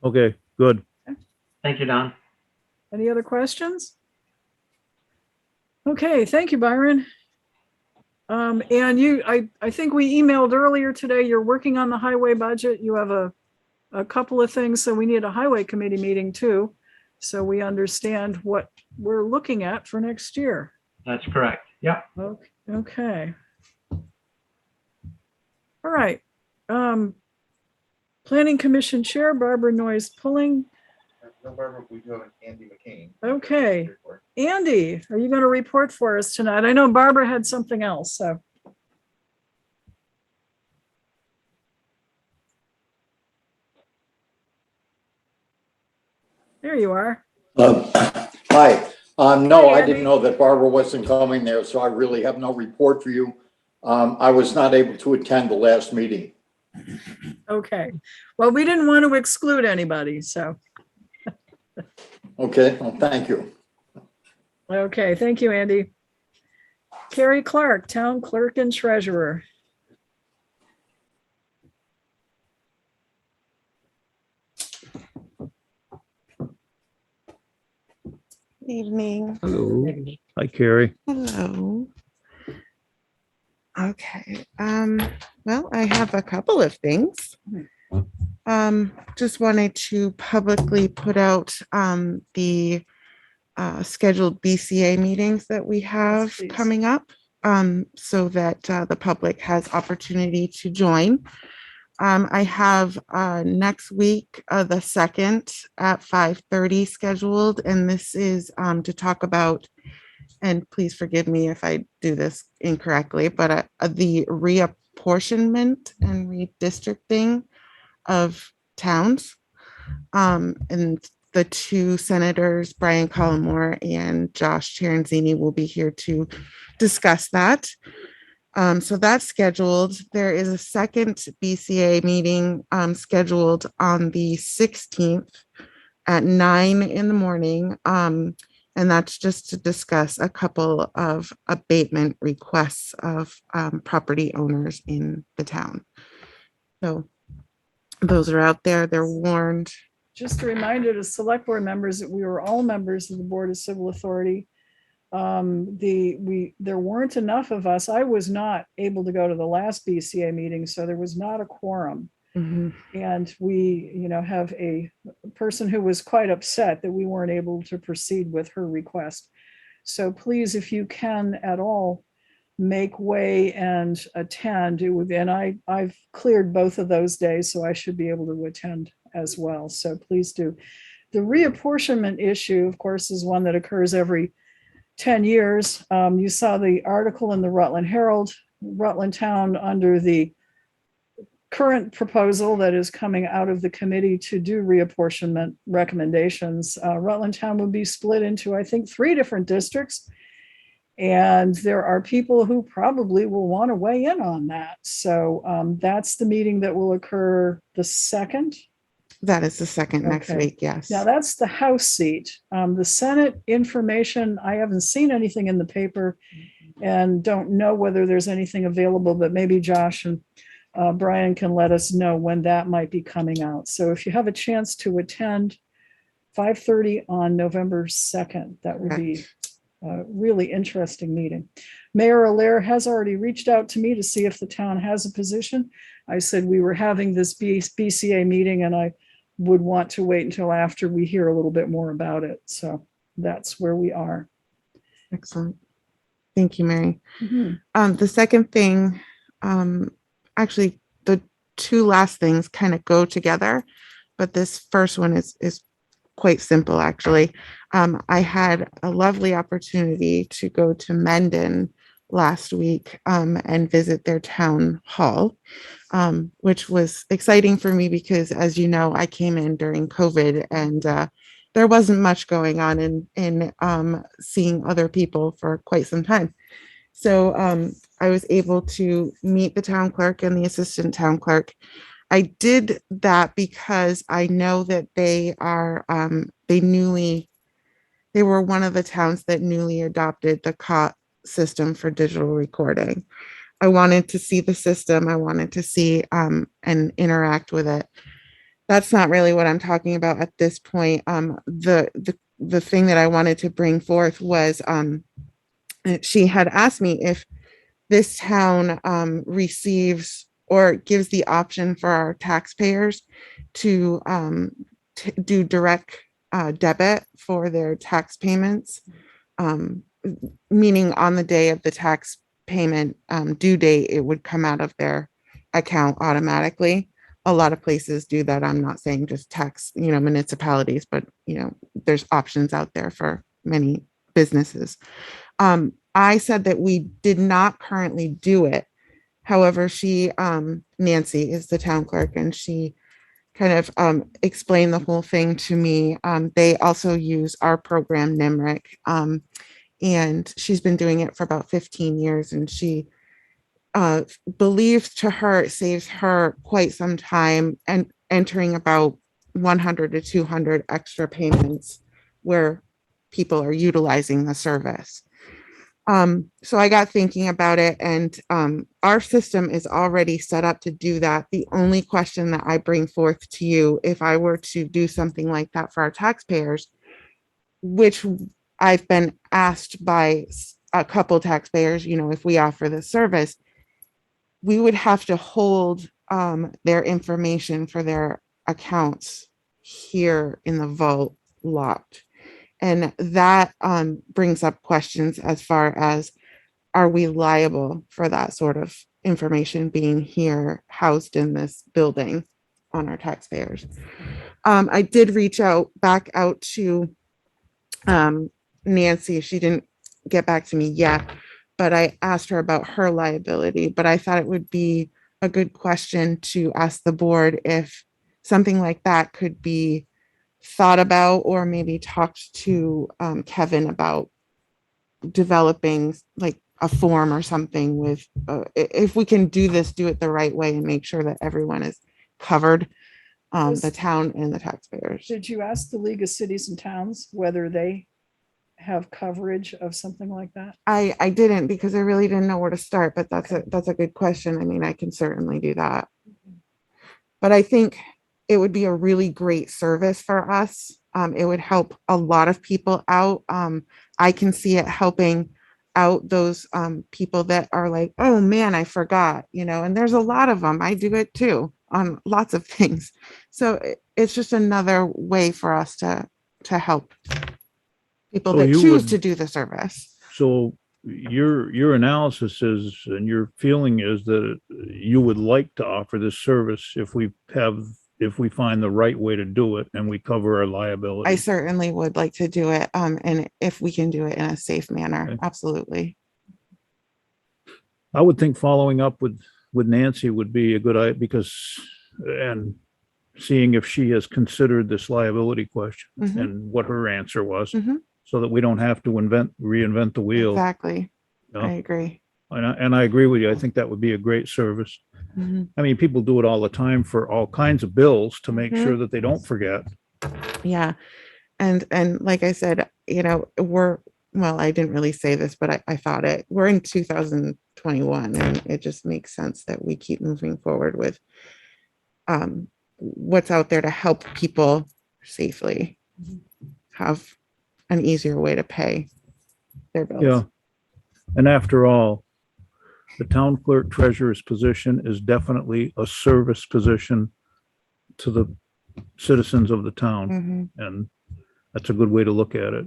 okay, good. Thank you, Don. Any other questions? Okay, thank you, Byron. And you, I think we emailed earlier today, you're working on the highway budget. You have a couple of things, so we need a highway committee meeting too. So we understand what we're looking at for next year. That's correct. Yep. Okay. All right. Planning Commission Chair Barbara Noyes pulling. No, Barbara, we do have Andy McCain. Okay. Andy, are you going to report for us tonight? I know Barbara had something else, so. There you are. Hi. No, Hi, I Andy. didn't know that Barbara wasn't coming there, so I really have no report for you. I was not able to attend the last meeting. Okay. Well, we didn't want to exclude anybody, so. Okay, well, thank you. Okay, thank you, Andy. Carrie Clark, Town Clerk and Treasurer. Evening. Hello. Hi, Carrie. Hello. Okay. Well, I have a couple of things. Just wanted to publicly put out the scheduled BCA meetings that we have please. coming up, so that the public has opportunity to join. I have next week, the 2nd at 5:30 scheduled, and this is to talk about, and please forgive me if I do this incorrectly, but the reapportionment and redistricting of towns. And the two senators, Brian Collmore and Josh Chiaranzini, will be here to discuss that. So that's scheduled. There is a second BCA meeting scheduled on the 16th at 9 in the morning. And that's just to discuss a couple of abatement requests of property owners in the town. So those are out there. They're warned. Just a reminder to select board members that we were all members of the Board of Civil Authority. There weren't enough of us. I was not able to go to the last BCA meeting, so there was not a quorum. And we, have a person who was quite upset that we weren't able to proceed with her request. So please, if you can at all, make way and attend. And I've cleared both of those days, so I should be able to attend as well. So please do. The reapportionment issue, of course, is one that occurs every 10 years. You saw the article in the Rutland Herald, Rutland Town under the current proposal that is coming out of the committee to do reapportionment recommendations. Rutland Town would be split into, I think, 3 different districts. And there are people who probably will want to weigh in on that. So that's the meeting that will occur the 2nd. That is the 2nd next Okay. week, yes. Now that's the House seat. The Senate information, I haven't seen anything in the paper and don't know whether there's anything available, but maybe Josh and Brian can let us know when that might be coming out. So if you have a chance to attend 5:30 on November 2nd, that would be a really interesting meeting. Mayor Allaire has already reached out to me to see if the town has a position. I said we were having this BCA meeting and I would want to wait until after we hear a little bit more about it. So that's where we are. Excellent. Thank you, Mary. Mhm. The second thing, actually, the 2 last things kind of go together, but this first one is quite simple, actually. I had a lovely opportunity to go to Mendon last week and visit their town hall, which was exciting for me because, as you know, I came in during COVID and there wasn't much going on in seeing other people for quite some time. So I was able to meet the town clerk and the assistant town clerk. I did that because I know that they are, they were one of the towns that newly adopted the COT system for digital recording. I wanted to see the system. I wanted to see and interact with it. That's not really what I'm talking about at this point. The thing that I wanted to bring forth was she had asked me if this town receives or gives the option for our taxpayers to do direct debit for their tax payments, meaning on the day of the tax payment due date, it would come out of their account automatically. A lot of places do that. I'm not saying just tax, municipalities, but, there's options out there for many businesses. I said that we did not currently do it. However, Nancy is the town clerk, and she kind of explained the whole thing to me. They also use our program, NIMRIC, and she's been doing it for about 15 years, and she believes to her it saves her quite some time and entering about 100 to 200 extra payments where people are utilizing the service. So I got thinking about it, and our system is already set up to do that. The only question that I bring forth to you, if I were to do something like that for our taxpayers, which I've been asked by a couple taxpayers, if we offer this service, we would have to hold their information for their accounts here in the vault locked. And that brings up questions as far as, are we liable for that sort of information being here housed in this building on our taxpayers? I did reach back out to Nancy. She didn't get back to me yet, but I asked her about her liability. But I thought it would be a good question to ask the board if something like that could be thought about, or maybe talked to Kevin about developing like a form or something with, if we can do this, do it the right way and make sure that everyone is covered, the town and the taxpayers. Did you ask the League of Cities and Towns whether they have coverage of something like that? I didn't, because I really didn't know where to start, but that's a good question. I mean, I can certainly do that. But I think it would be a really great service for us. It would help a lot of people out. I can see it helping out those people that are like, oh man, I forgot, and there's a lot of them. I do it too on lots of things. So it's just another way for us to help. people So that you choose would- to do the service. So your analysis is, and your feeling is that you would like to offer this service if we find the right way to do it and we cover our I liability. certainly would like to do it, and if we can do it in a safe manner, Okay. absolutely. I would think following up with Nancy would be a good idea and seeing if she has considered this liability question Mhm. and what her answer was, Mhm. so that we don't have to reinvent the wheel. Exactly. Yeah. I agree. And I agree with you. I think that would be a great service. Mhm. I mean, people do it all the time for all kinds of bills to make Mhm. sure that they don't forget. Yeah. And like I said, well, I didn't really say this, but I thought it, we're in 2021, and it just makes sense that we keep moving forward with what's out there to help people safely have an easier way to pay their bills. Yeah. And after all, the town clerk treasurer's position is definitely a service position to the citizens of the town. Mhm. And that's a good way to look at it.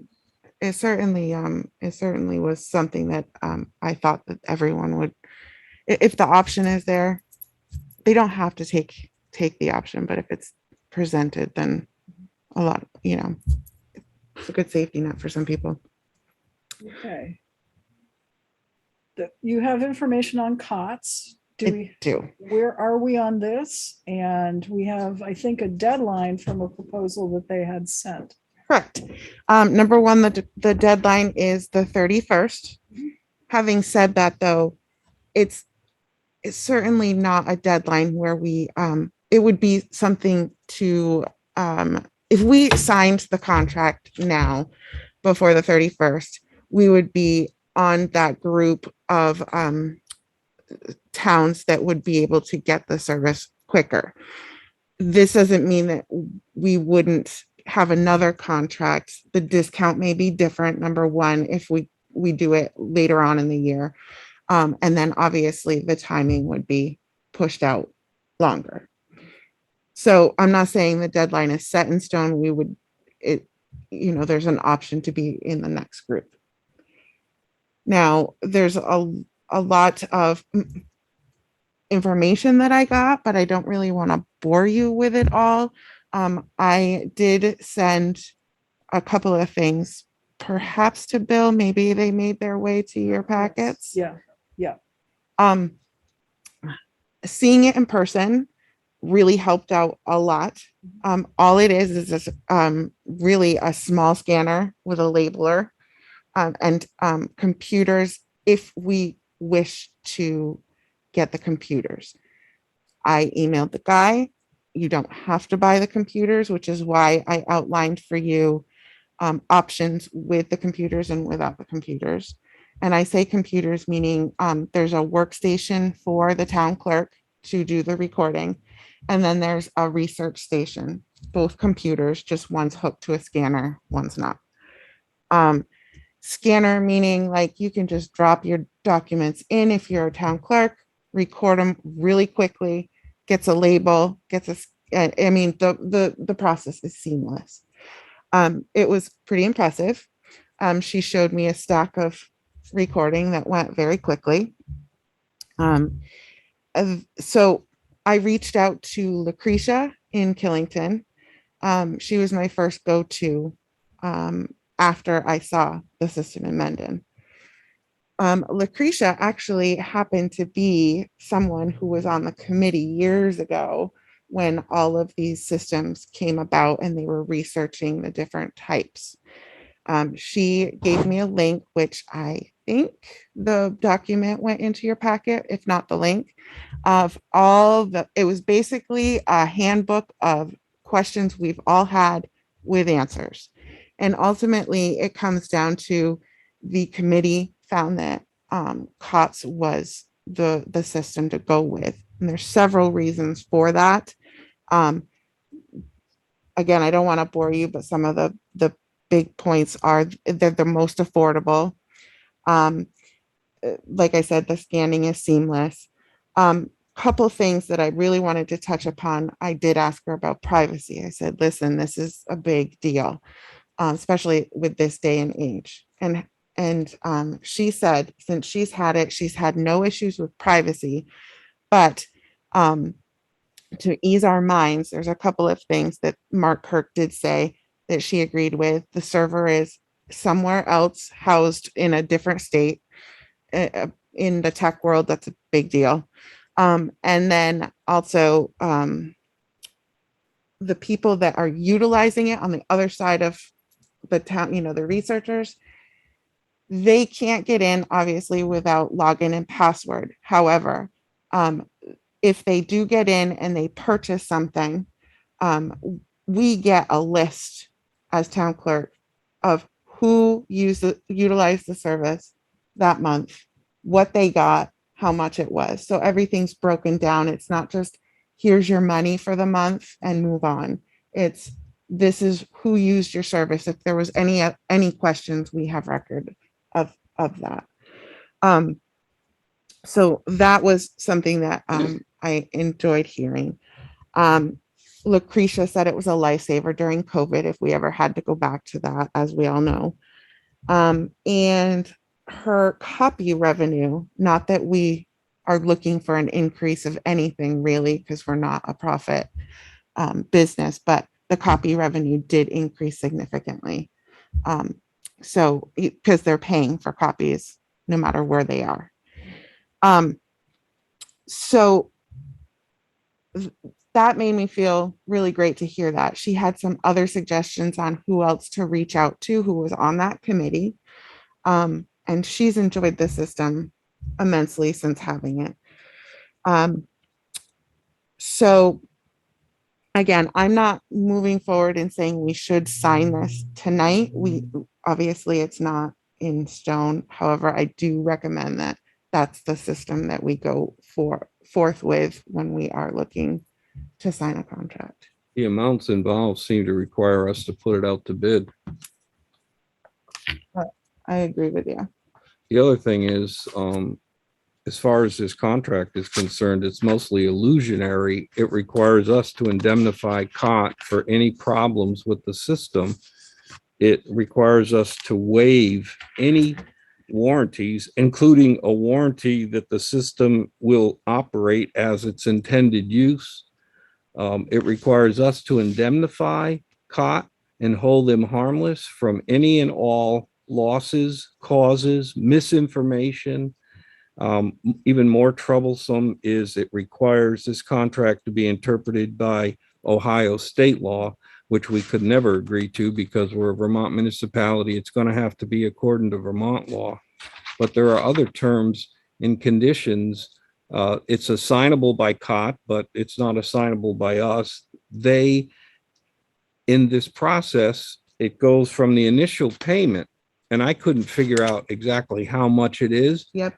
It certainly was something that I thought that everyone would, if the option is there, they don't have to take the option, but if it's presented, then a lot, it's a good safety net for some people. Okay. You have information on COTS. I do. Where are we on this? And we have, I think, a deadline from a proposal that they had sent. Correct. Number one, the deadline is the 31st. Having said that, though, it's certainly not a deadline where it would be something to, if we signed the contract now before the 31st, we would be on that group of towns that would be able to get the service quicker. This doesn't mean that we wouldn't have another contract. The discount may be different, number one, if we do it later on in the year. And then obviously the timing would be pushed out longer. So I'm not saying the deadline is set in stone. There's an option to be in the next group. Now, there's a lot of information that I got, but I don't really want to bore you with it all. I did send a couple of things, perhaps to Bill. Maybe they made their way to your packets. Yeah. Seeing it in person really helped out a lot. All it is this, really a small scanner with a labeler, and computers if we wish to get the computers. I emailed the guy. You don't have to buy the computers, which is why I outlined for you options with the computers and without the computers. And I say computers, meaning there's a workstation for the town clerk to do the recording. And then there's a research station, both computers, just one's hooked to a scanner, one's not. Scanner meaning like you can just drop your documents in if you're a town clerk, record them really quickly, gets a label, the process is seamless. It was pretty impressive. She showed me a stack of recording that went very quickly. So I reached out to Lucretia in Killington. She was my first go-to after I saw the system in Mendon. Lucretia actually happened to be someone who was on the committee years ago when all of these systems came about and they were researching the different types. She gave me a link, which I think the document went into your packet, if not the link, of it was basically a handbook of questions we've all had with answers. And ultimately it comes down to the committee found that COTS was the system to go with. And there's several reasons for that. Again, I don't want to bore you, but some of the big points are they're the most affordable. Like I said, the scanning is seamless. Couple things that I really wanted to touch upon. I did ask her about privacy. I said, listen, this is a big deal. especially with this day and age. And she said, since she's had it, she's had no issues with privacy, but to ease our minds, there's a couple of things that Mark Kirk did say that she agreed with. The server is somewhere else, housed in a different state. In the tech world, that's a big deal. And then also the people that are utilizing it on the other side of the town, the researchers, they can't get in, obviously, without login and password. However, if they do get in and they purchase something, we get a list as town clerk of who utilized the service that month, what they got, how much it was. So everything's broken down. It's not just here's your money for the month and move on. This is who used your service. If there was any questions, we have record of that. So that was something that I enjoyed hearing. Lucretia said it was a lifesaver during COVID if we ever had to go back to that, as we all know. And her copy revenue, not that we are looking for an increase of anything really, because we're not a profit business, but the copy revenue did increase significantly. So because they're paying for copies no matter where they are. So that made me feel really great to hear that. She had some other suggestions on who else to reach out to who was on that committee. And she's enjoyed the system immensely since having it. So again, I'm not moving forward and saying we should sign this tonight. Obviously it's not in stone. However, I do recommend that that's the system that we go forth with when we are looking to sign a contract. The amounts involved seem to require us to put it out to bid. I agree with you. The other thing is, as far as this contract is concerned, it's mostly illusionary. It requires us to indemnify COT for any problems with the system. It requires us to waive any warranties, including a warranty that the system will operate as its intended use. It requires us to indemnify COT and hold them harmless from any and all losses, causes, misinformation. Even more troublesome is it requires this contract to be interpreted by Ohio state law, which we could never agree to because we're a Vermont municipality. It's going to have to be according to Vermont law. But there are other terms and conditions. It's assignable by COT, but it's not assignable by us. In this process, it goes from the initial payment, and I couldn't figure out exactly how much it is. Yep.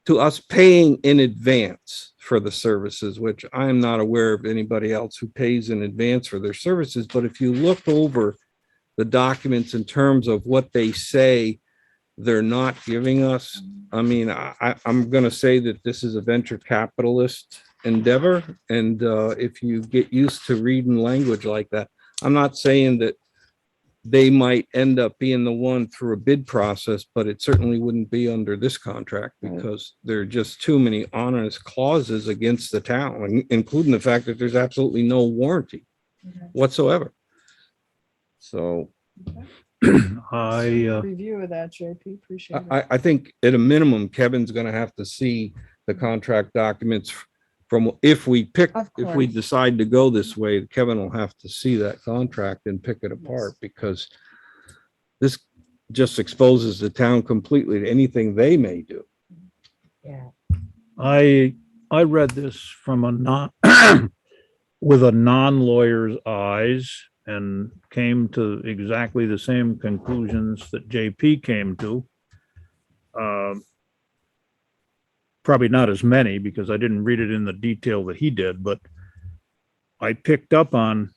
To us paying in advance for the services, which I am not aware of anybody else who pays in advance for their services. But if you look over the documents in terms of what they say they're not giving us, I mean, I'm going to say that this is a venture capitalist endeavor. And if you get used to reading language like that, I'm not saying that they might end up being the one through a bid process, but it certainly wouldn't be under this contract because there are just too many honest clauses against the town, including the fact that there's absolutely no warranty whatsoever. So Review of that, JP, appreciate it. I think at a minimum, Kevin's going to have to see the contract documents from if we decide to go this way. Kevin will have to see that contract and pick it apart because this just exposes the town completely to anything they may do. Yeah. I read this from with a non-lawyer's eyes and came to exactly the same conclusions that JP came to. Probably not as many because I didn't read it in the detail that he did, but I picked up on,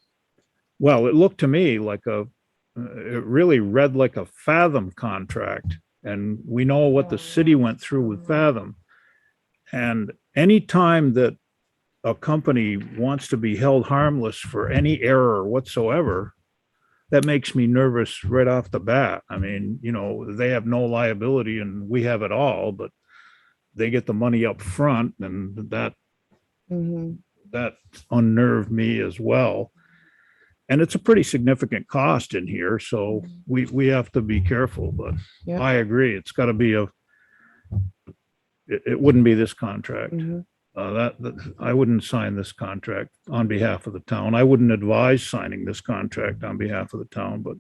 well, it looked to me like it really read like a Fathom contract. And we know what the city went through with Fathom. And any time that a company wants to be held harmless for any error whatsoever, that makes me nervous right off the bat. I mean, you know, they have no liability and we have it all, but they get the money up front, and that unnerved me as well. And it's a pretty significant cost in here, so we have to be careful, but Yep. I agree. It's got to be it wouldn't be this contract. That I wouldn't sign this contract on behalf of the town. I wouldn't advise signing this contract on behalf of the town, but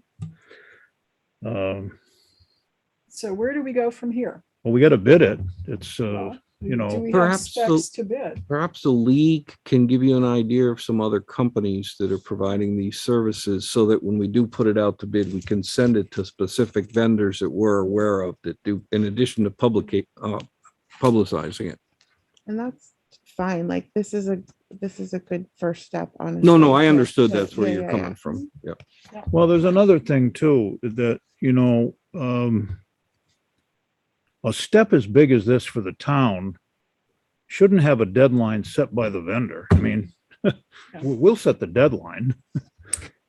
So where do we go from here? well, we got to bid it. It's Well, you Do know, we have Perhaps the- specs to bid? Perhaps the league can give you an idea of some other companies that are providing these services so that when we do put it out to bid, we can send it to specific vendors that we're aware of that do, in addition to publicizing it. And that's fine. Like, this is a good first step on. No, I understood that's where you're coming from. Yeah. well, there's another thing too, that, you know, a step as big as this for the town shouldn't have a deadline set by the vendor. I mean, we'll set the deadline.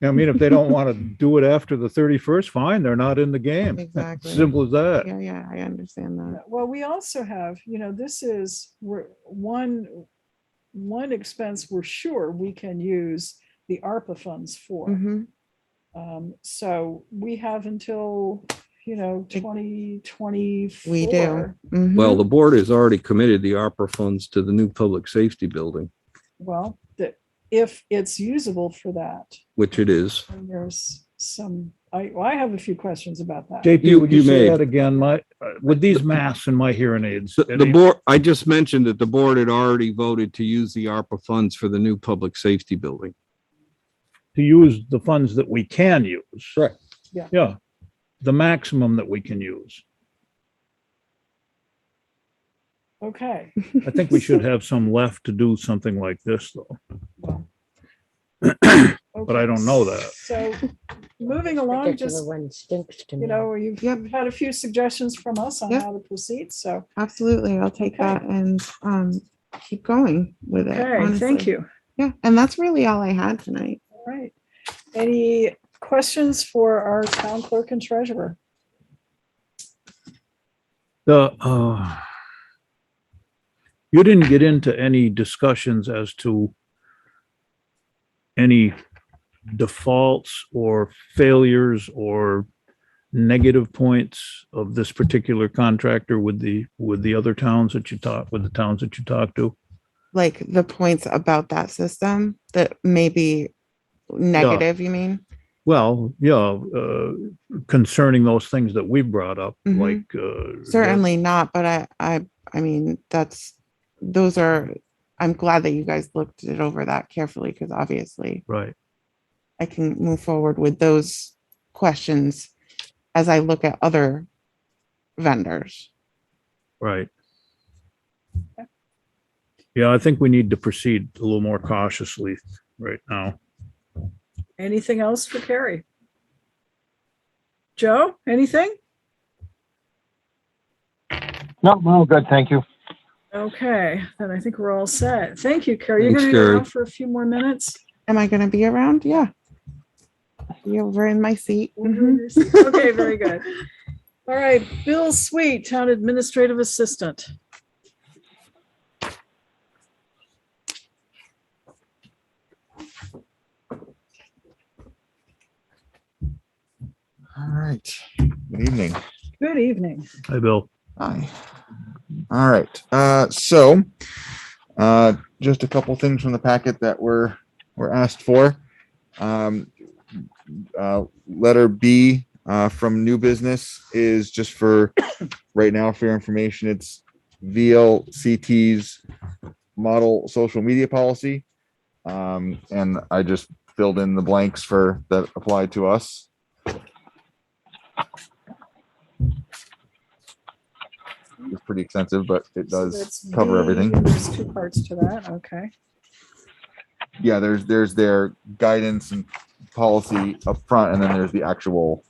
I mean, if they don't want to do it after the 31st, fine, they're not in the game. Exactly. Simple as that. Yeah, I understand that. Well, we also have, you know, this is one expense we're sure we can use the ARPA funds for. Mhm. So we have until, you know, 2024. We do. Mhm. Well, the board has already committed the ARPA funds to the new public safety building, Well, that if it's usable for that, which it is. and there's some, I have a few questions about that. JP, would you You say may. that again? With these masks and my hearing aids? The board, I just mentioned that the board had already voted to use the ARPA funds for the new public safety building. To use the funds that we can use. Right. Yeah. Yeah, the maximum that we can use. Okay. I think we should have some left to do something like this, though. Well, But I don't know that. So moving along, Particular just, one stinks to me. you know, you've Yep. had a few suggestions from us on Yep. how to proceed, so. Absolutely. I'll take Okay. that and keep going with it. Okay, thank honestly. you. Yeah, and that's really all I had tonight. All right. Any questions for our town clerk and treasurer? You didn't get into any discussions as to any defaults or failures or negative points of this particular contractor with the other towns that you talked to? Like the points about that system that may be negative, you mean? Well, yeah, concerning those things that we brought up, Mhm. like. Certainly not, but I mean, I'm glad that you guys looked it over that carefully, because obviously Right. I can move forward with those questions as I look at other vendors. Right. Yeah, I think we need to proceed a little more cautiously right now. Anything else for Carrie? Joe, anything? No, good, thank you. Okay, then I think we're all set. Thank you, Carrie. You're Thanks, gonna be Carrie. around for a few more minutes? Am I going to be around? Yeah. Be over in my seat. Wondering Mhm. your seat. Okay, very good. All right, Bill Sweet, Town Administrative Assistant. All right. Good evening. Good evening. Hi, Bill. Hi. All right. Just a couple things from the packet that were asked for. Letter B from new business is just for right now for your information. It's VLCT's model social media policy. And I just filled in the blanks for that applied to us. It's pretty extensive, but it So does that's cover B, everything. and there's two parts to that, okay. Yeah, there's their guidance and policy up front, and then there's the actual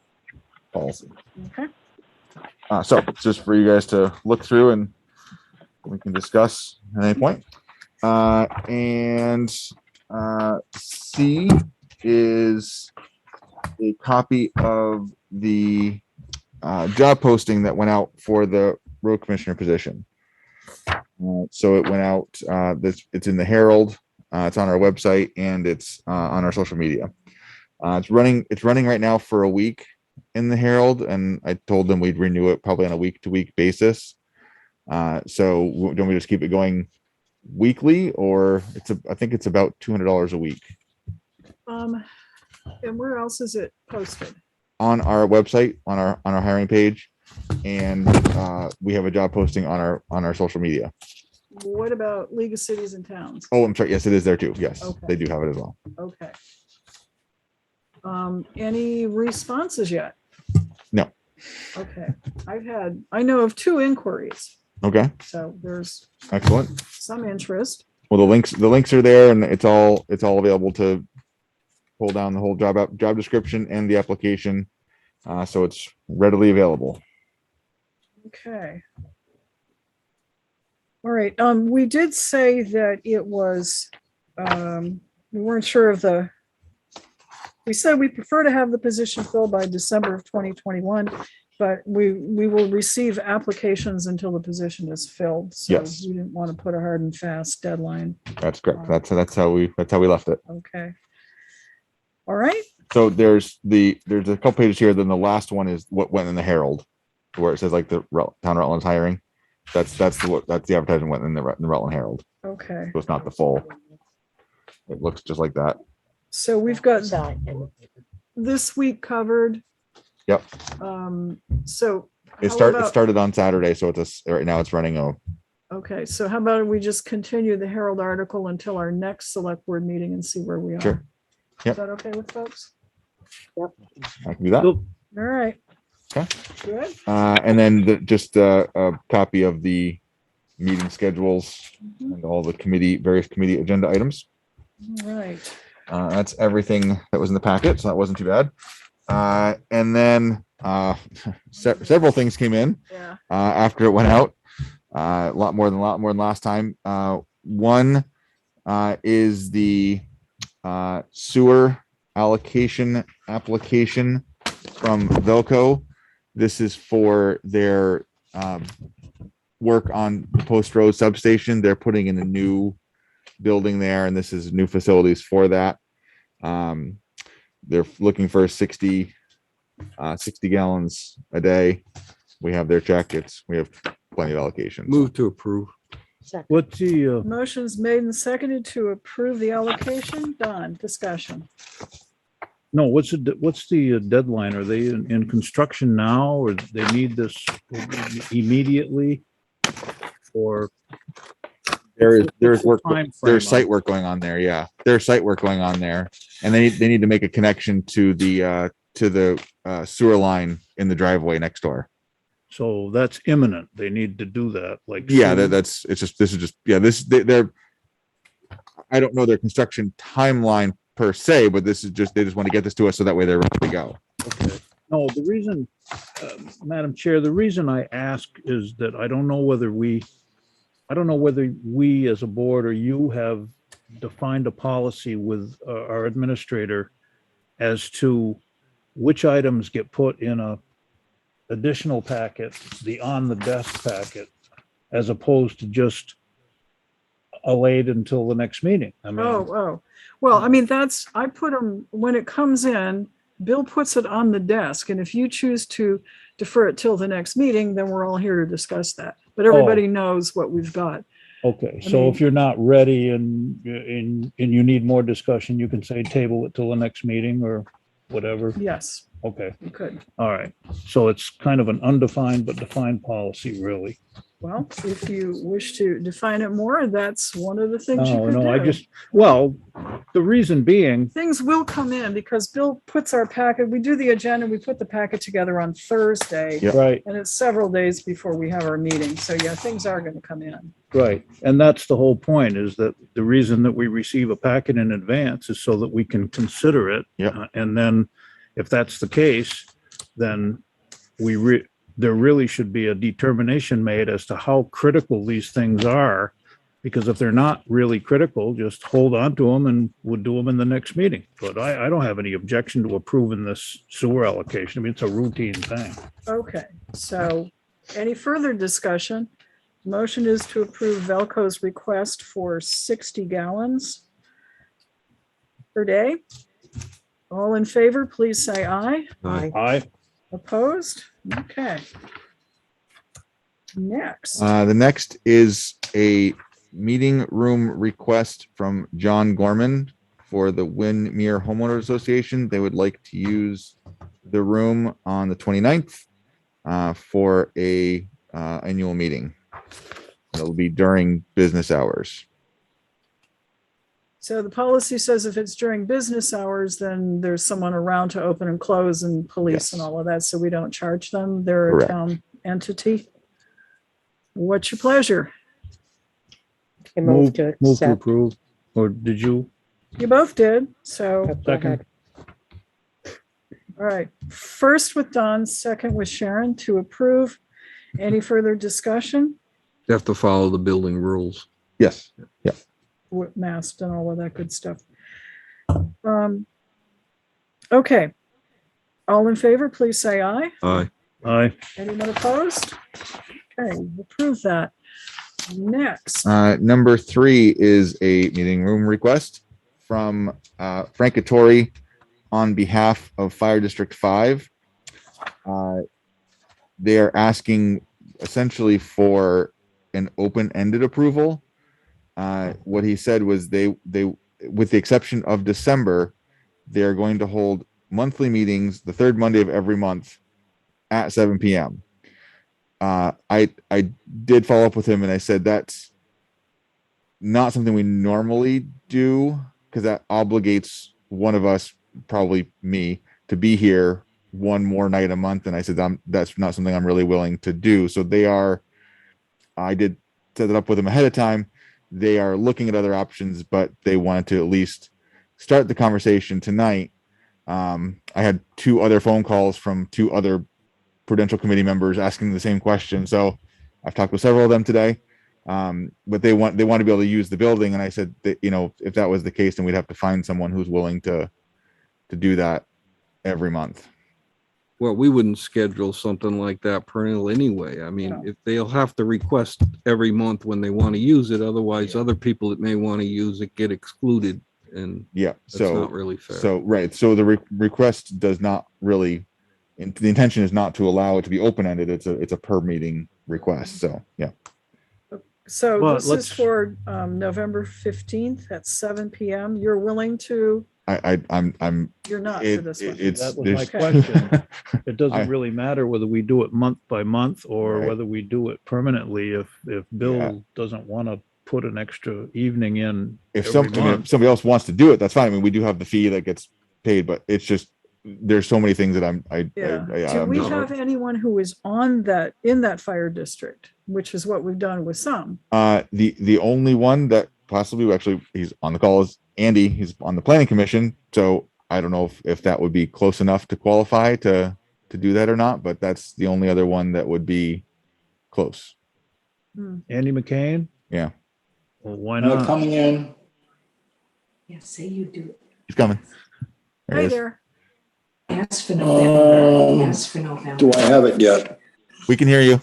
policy. Okay. So it's just for you guys to look through and we can discuss at any point. And C is a copy of the job posting that went out for the road commissioner position. So it went out, it's in the Herald, it's on our website, and it's on our social media. It's running right now for a week in the Herald, and I told them we'd renew it probably on a week-to-week basis. So don't we just keep it going weekly, or I think it's about $200 a week. And where else is it posted? On our website, on our hiring page, and we have a job posting on our social media. What about League of Cities and Towns? Oh, I'm sorry. Yes, it is there too. Yes, Okay. they do have it as well. Okay. Any responses yet? No. Okay. I know of 2 inquiries, Okay, so there's excellent. some interest. Well, the links are there, and it's all available to pull down the whole job description and the application, so it's readily available. Okay. All right, we did say that it was, we weren't sure of we said we prefer to have the position filled by December of 2021, but we will receive applications until the position is filled. So Yes. we didn't want to put a hard and fast deadline. That's correct. That's how we left it. Okay. All right. So there's a couple pages here. Then the last one is what went in the Herald, where it says like the town Rutland's hiring. That's the advertisement went in the Rutland Herald. Okay. So it's not the full. It looks just like that. So we've got this week covered. Yep. So It how about- started on Saturday, so right now it's running. Okay, so how about we just continue the Herald article until our next select board meeting and see where we are? Sure. Yep. Is that okay with folks? I can do that. All right. Okay. Good. And then just a copy of the meeting schedules and all the various committee agenda items. All right. That's everything that was in the packet, so that wasn't too bad. And then several things came in Yeah. after it went out. A lot more than last time. One is the sewer allocation application from Velco. This is for their work on the Post Road substation. They're putting in a new building there, and this is new facilities for that. They're looking for 60 gallons a day. We have their check. We have plenty of allocations. Move to approve. What's the, Motion's made and seconded to approve the allocation. Done. Discussion. no, what's the deadline? Are they in construction now, or they need this immediately? Or There's work. Time frame There's on site it. work going on there. Yeah, there's site work going on there, and they need to make a connection to the sewer line in the driveway next door. So that's imminent. They need to do that, like. Yeah, soon? this is just they're. I don't know their construction timeline per se, but they just want to get this to us so that way they're ready to go. Okay. No, the reason, Madam Chair, the reason I ask is that I don't know whether we as a board or you have defined a policy with our administrator as to which items get put in a additional packet, the on the desk packet, as opposed to just allayed until the next meeting. I mean, Well, I mean, I put them, when it comes in, Bill puts it on the desk, and if you choose to defer it till the next meeting, then we're all here to discuss that. But everybody knows what we've got. okay, I so mean- if you're not ready and you need more discussion, you can say table it till the next meeting or whatever. Yes, Okay, you could. all right. So it's kind of an undefined but defined policy, really. Well, if you wish to define it more, that's one of the things you could No, I do. just, well, the reason being, Things will come in because Bill puts our packet, we do the agenda, we put the packet together on Thursday. Yep. right, And it's several days before we have our meeting. So yeah, things are going to come in. right. And that's the whole point, is that the reason that we receive a packet in advance is so that we can consider it. Yep. And then if that's the case, then there really should be a determination made as to how critical these things are Because if they're not really critical, just hold on to them and we'll do them in the next meeting. But I don't have any objection to approving this sewer allocation. I mean, it's a routine thing. Okay, so any further discussion? Motion is to approve Velco's request for 60 gallons per day. All in favor, please say aye. Aye. Opposed? Okay. Next, The next is a meeting room request from John Gorman for the Windmere Homeowners Association. They would like to use the room on the 29th for a annual meeting. It'll be during business hours. so the policy says if it's during business hours, then there's someone around to open and close and police and Yes. all of that, so we don't charge them. They're a Correct. town entity. What's your pleasure? I move to Move to accept. approve. Or did you? You both did, so, Go Second. ahead. all right. First with Don, second with Sharon to approve. Any further discussion? You have to follow the building rules. Yes. With masked and all of that good stuff. Okay. All in favor, please say aye. Aye. Aye. Anyone opposed? Okay, approve that. Next, Number 3 is a meeting room request from Frank Attore on behalf of Fire District 5. They are asking essentially for an open-ended approval. What he said was they, with the exception of December, they're going to hold monthly meetings the third Monday of every month at 7 p.m. I did follow up with him and I said that's not something we normally do because that obligates one of us, probably me, to be here one more night a month. And I said that's not something I'm really willing to do. So I did set it up with them ahead of time. They are looking at other options, but they wanted to at least start the conversation tonight. I had 2 other phone calls from 2 other Prudential Committee members asking the same question. So I've talked with several of them today. But they want to be able to use the building. And I said that, if that was the case, then we'd have to find someone who's willing to do that every month. Well, we wouldn't schedule something like that perennial anyway. I mean, No. if they'll have to request every month when they want to use it, otherwise other people that may want to use it get excluded, and Yeah. that's So not really fair. So, right. So the request does not really, the intention is not to allow it to be open-ended. It's a per meeting request. So, yeah. so Well, this is let's- for November 15th at 7 p.m. You're willing to, I'm, you're not for it, this one. it's, That was my there's- question. It doesn't I- really matter whether we do it month by month or Right. whether we do it permanently. If Bill Yeah. doesn't want to put an extra evening in if every if month. somebody else wants to do it, that's fine. I mean, we do have the fee that gets paid, but it's just, there's so many things that Yeah. Do I'm we just- have anyone who is in that fire district, which is what we've done with some? the only one that possibly actually he's on the call is Andy. He's on the planning commission. So I don't know if that would be close enough to qualify to do that or not, but that's the only other one that would be close. Andy McCain? Yeah. Well, why They're not? coming in. Yeah, say you do. He's coming. There he Hi is. there. Ask for November. Um, Ask for November. Do I have it yet? We can hear you.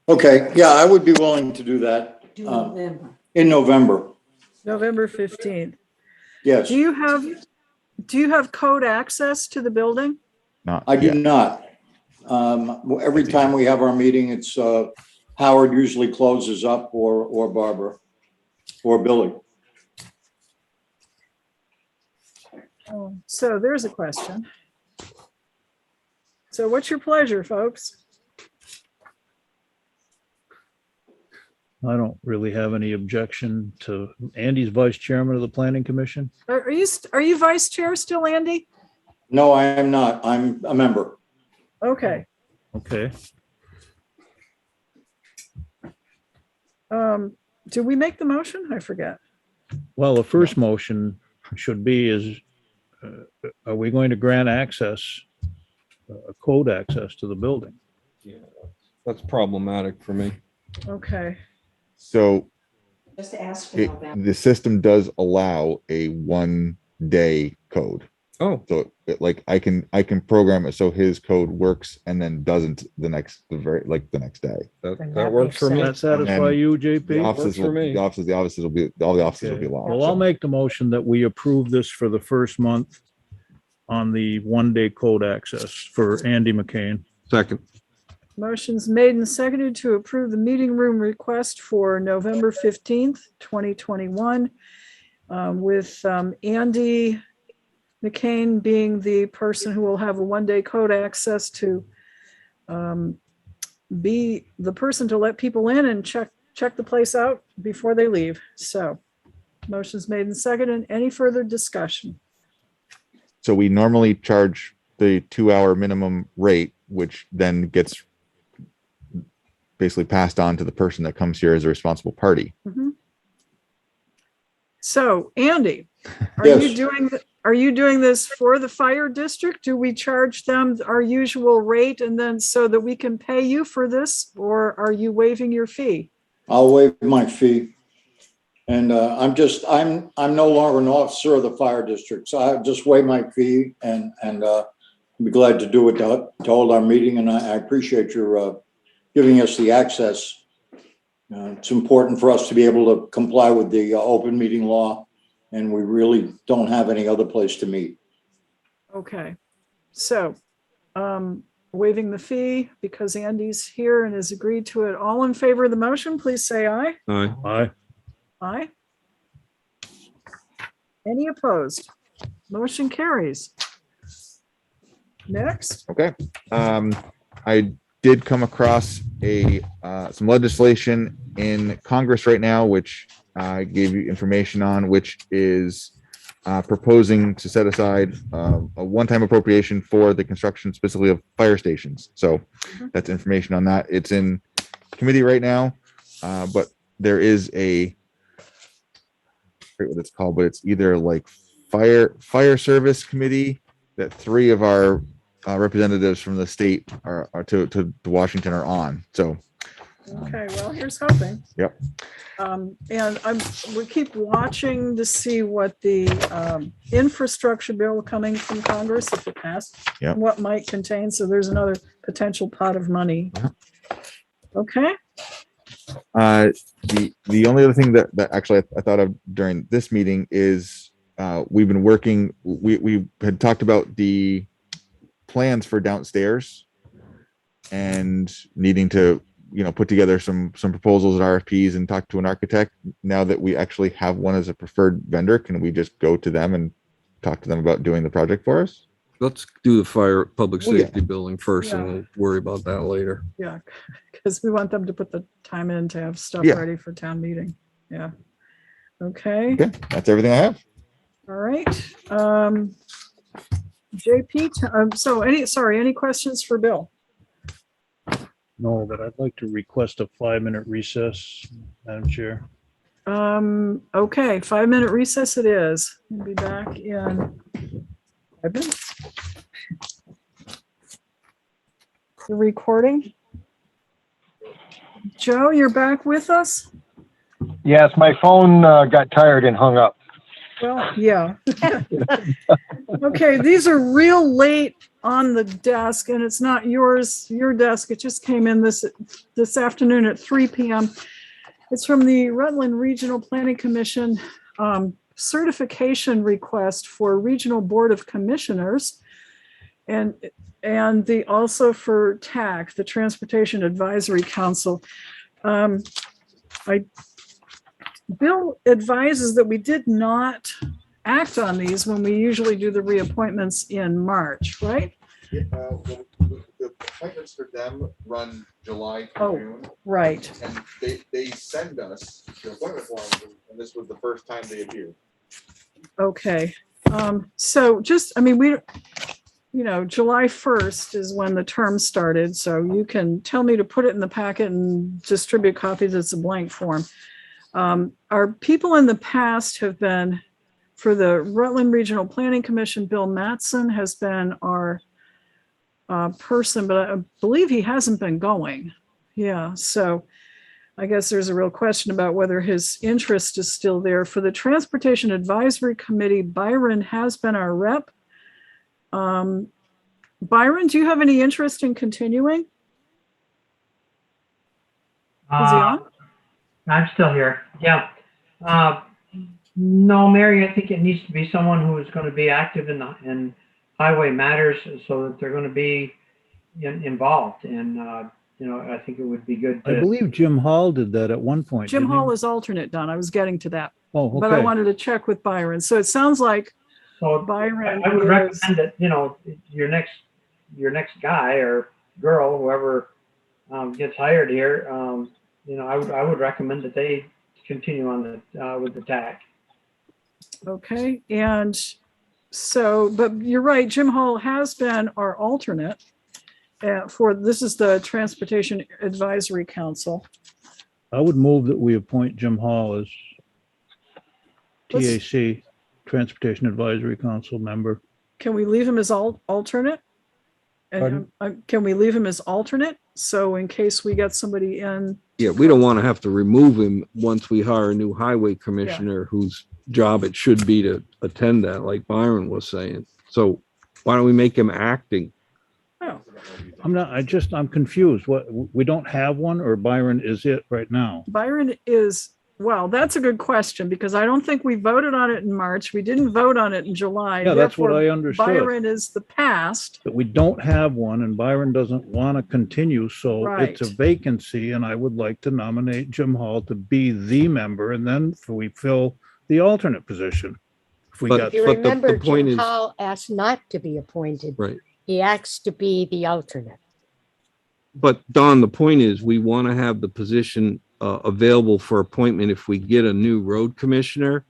Okay, yeah, I would be willing to do that Do November. in November. November 15th. Yes, Do you have code access to the building? Not I do yet. not. Every time we have our meeting, it's Howard usually closes up or Barbara or Billy. Oh, so there's a question. So what's your pleasure, folks? I don't really have any objection to Andy's vice chairman of the planning commission. Are you vice chair still, Andy? No, I am not. I'm a member. Okay. Okay. Do we make the motion? I forget. Well, the first motion should be is, are we going to grant access, code access to the building? Yeah, that's problematic for me. Okay. So Just ask for November. The system does allow a 1-day code. Oh, So like I can program it so his code works and then doesn't the next day. that works for me. That satisfy And you, The JP? offices for me. all the offices will be Okay. locked. Well, I'll make the motion that we approve this for the first month on the 1-day code access for Andy McCain. Second. Motion's made and seconded to approve the meeting room request for November 15th, 2021, with Andy McCain being the person who will have a 1-day code access to be the person to let people in and check the place out before they leave. So motion's made and seconded. Any further discussion? So we normally charge the 2-hour minimum rate, which then gets basically passed on to the person that comes here as a responsible party. Mhm. So Andy, Yes. are you doing this for the fire district? Do we charge them our usual rate and then so that we can pay you for this, or are you waiving your fee? I'll waive my fee. And I'm no longer an officer of the fire district, so I just waive my fee and be glad to do it to hold our meeting. And I appreciate your giving us the access. It's important for us to be able to comply with the open meeting law, and we really don't have any other place to meet. Okay, so waiving the fee because Andy's here and has agreed to it. All in favor of the motion, please say aye. Aye. Aye. Aye. Any opposed? Motion carries. Next. Okay. I did come across some legislation in Congress right now, which I gave you information on, which is proposing to set aside a one-time appropriation for the construction specifically of fire stations. So that's information on that. It's in committee right now, but there is I forget what it's called, but it's either like fire service committee that 3 of our representatives from the state are to Washington are on. So Okay, well, here's hoping. Yep. And we keep watching to see what the infrastructure bill coming from Congress, if it passed, Yep. what might contain. So there's another potential pot of money. Okay. The only other thing that actually I thought of during this meeting is we've been working. We had talked about the plans for downstairs and needing to put together some proposals and RFPs and talk to an architect. Now that we actually have one as a preferred vendor, can we just go to them and talk to them about doing the project for us? Let's do the public Oh, yeah. safety building first and we'll worry about that later. Yeah, because we want them to put the time in to have stuff Yeah. ready for town meeting. Yeah. Okay. Okay, that's everything I have. All right. JP, any questions for Bill? No, but I'd like to request a 5-minute recess, Madam Chair. Okay, 5-minute recess it is. We'll be back in 5 minutes. The recording. Joe, you're back with us? Yes, my phone got tired and hung up. Well, yeah. Okay, these are real late on the desk and it's not your desk. It just came in this afternoon at 3 p.m. It's from the Rutland Regional Planning Commission certification request for Regional Board of Commissioners and also for TAC, the Transportation Advisory Council. Bill advises that we did not act on these when we usually do the reappointments in March, right? The appointments for them run July to June. Right. And they send us the appointment forms, and this was the first time they appeared. Okay. So July 1st is when the term started. So you can tell me to put it in the packet and distribute copies. It's a blank form. Our people in the past have been, for the Rutland Regional Planning Commission, Bill Mattson has been our person, but I believe he hasn't been going. Yeah, so I guess there's a real question about whether his interest is still there. For the Transportation Advisory Committee, Byron has been our rep. Byron, do you have any interest in continuing? Is he on? I'm still here. Yeah. No, Mary, I think it needs to be someone who is going to be active in highway matters so that they're going to be involved. And, I think it would be good I to, believe Jim Hall did that at one point. Jim didn't he? Hall is alternate, Don. I was getting to that, Oh, but I okay. wanted to check with Byron. So it sounds like so Byron I would is, recommend that, your next guy or girl, whoever gets hired here, I would recommend that they continue on with the TAC. okay. And so, but you're right, Jim Hall has been our alternate this is the Transportation Advisory Council. I would move that we appoint Jim Hall as Let's- TAC, Transportation Advisory Council member. Can we leave him as alternate? And can we leave him as alternate? So in case we get somebody in, Yeah, we don't want to have to remove him once we hire a new highway commissioner whose job it should be to attend that, like Byron was saying. So why don't we make him acting? oh, I'm confused. What, we don't have one, or Byron is it right now? Byron is, well, that's a good question because I don't think we voted on it in March. We didn't vote on it in July. Yeah, that's what Therefore, I understood. Byron is the past. That we don't have one and Byron doesn't want to continue, so it's a Right. vacancy and I would like to nominate Jim Hall to be the member and then we fill the alternate position. If we But- got, If you But the remember, point Jim is- Hall asked not to be appointed. Right. He asked to be the alternate. But Don, the point is, we want to have the position available for appointment if we get a new road commissioner.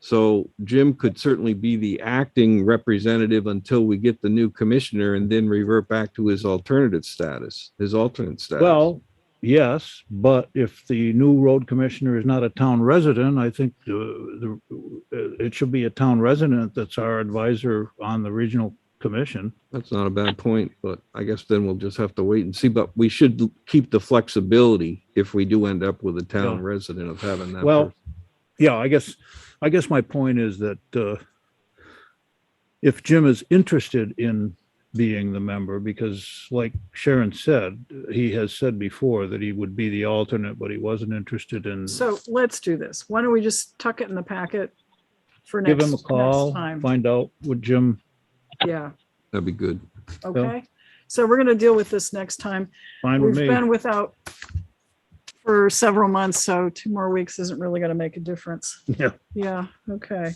So Jim could certainly be the acting representative until we get the new commissioner and then revert back to his alternate status. well, yes, but if the new road commissioner is not a town resident, I think it should be a town resident that's our advisor on the regional commission. That's not a bad point, but I guess then we'll just have to wait and see. But we should keep the flexibility if we do end up with a town Yeah. resident of having that. Well, person. yeah, I guess my point is that if Jim is interested in being the member, because like Sharon said, he has said before that he would be the alternate, but he wasn't interested in. So let's do this. Why don't we just tuck it in the packet for Give next him a call, time? find out what Jim, Yeah, That'd be good. okay. So we're gonna deal with this next time. fine with We've me. been without for several months, so 2 more weeks isn't really gonna make a difference. Yeah. Yeah, okay.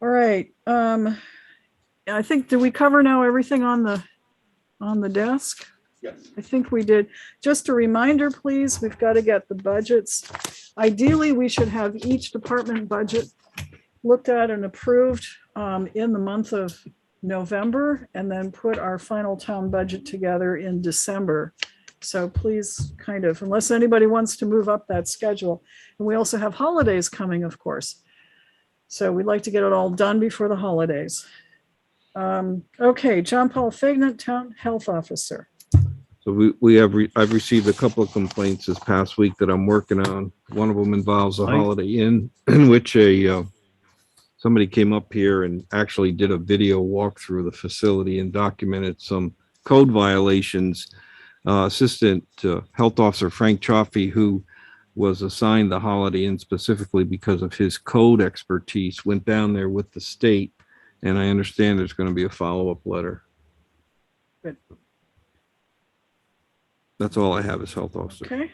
All right, I think, did we cover now everything on the desk? Yes. I think we did. Just a reminder, please, we've got to get the budgets. Ideally, we should have each department budget looked at and approved in the month of November, and then put our final town budget together in December. So please, kind of, unless anybody wants to move up that schedule. And we also have holidays coming, of course. So we'd like to get it all done before the holidays. Okay, John Paul Fignan, Town Health Officer. So I've received a couple of complaints this past week that I'm working on. One of them involves a Right. Holiday Inn in which somebody came up here and actually did a video walkthrough of the facility and documented some code violations. Assistant Health Officer Frank Chaffee, who was assigned the Holiday Inn specifically because of his code expertise, went down there with the state, and I understand there's going to be a follow-up letter. Good. That's all I have as health officer. Okay.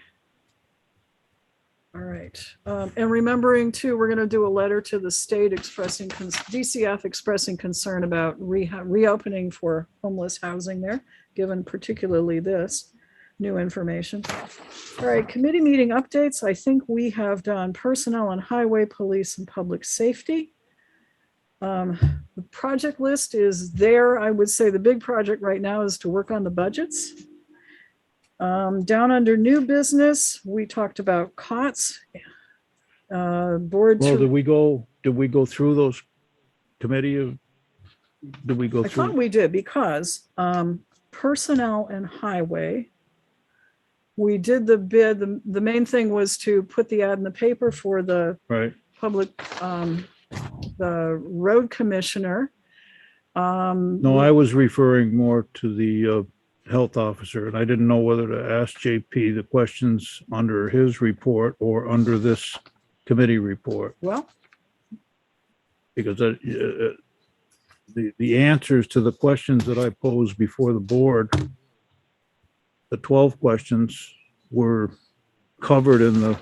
All right. And remembering too, we're going to do a letter to the state expressing, DCF expressing concern about reopening for homeless housing there, given particularly this new information. All right, committee meeting updates. I think we have done personnel on highway, police, and public safety. The project list is there. I would say the big project right now is to work on the budgets. Down under new business, we talked about COTS. Board. Well, to- did we go through those committee? Did we go I thought through? we did because personnel and highway we did the bid. The main thing was to put the ad in the paper for the Right. public, the road commissioner. No, I was referring more to the health officer, and I didn't know whether to ask JP the questions under his report or under this committee report, Well, because the answers to the questions that I posed before the board, the 12 questions were covered in the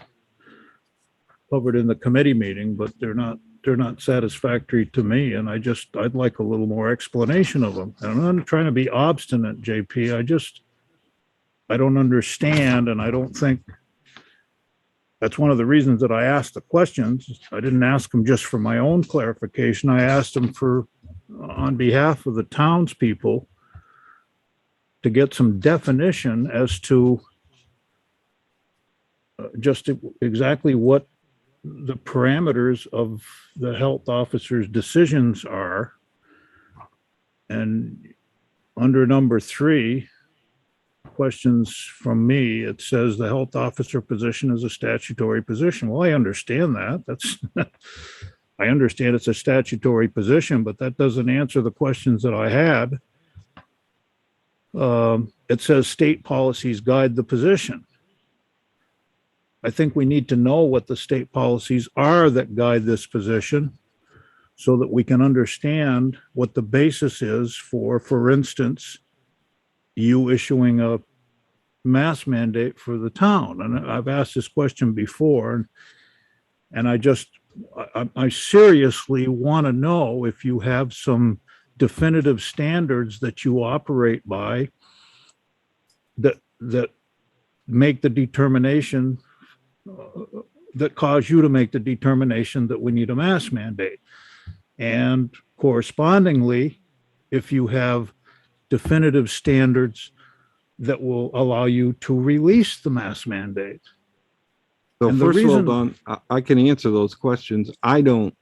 committee meeting, but they're not satisfactory to me. And I'd like a little more explanation of them. And I'm not trying to be obstinate, JP. I don't understand. And I don't think that's one of the reasons that I asked the questions. I didn't ask them just for my own clarification. I asked them on behalf of the townspeople to get some definition as to just exactly what the parameters of the health officer's decisions are. And under number 3, questions from me, it says the health officer position is a statutory position. Well, I understand that. I understand it's a statutory position, but that doesn't answer the questions that I had. It says state policies guide the position. I think we need to know what the state policies are that guide this position so that we can understand what the basis is for instance, you issuing a mask mandate for the town. And I've asked this question before, and I seriously want to know if you have some definitive standards that you operate by that make the determination that cause you to make the determination that we need a mask mandate. And correspondingly, if you have definitive standards that will allow you to release the mask mandate. So And the first of all, reason- Don, I can answer those questions. I don't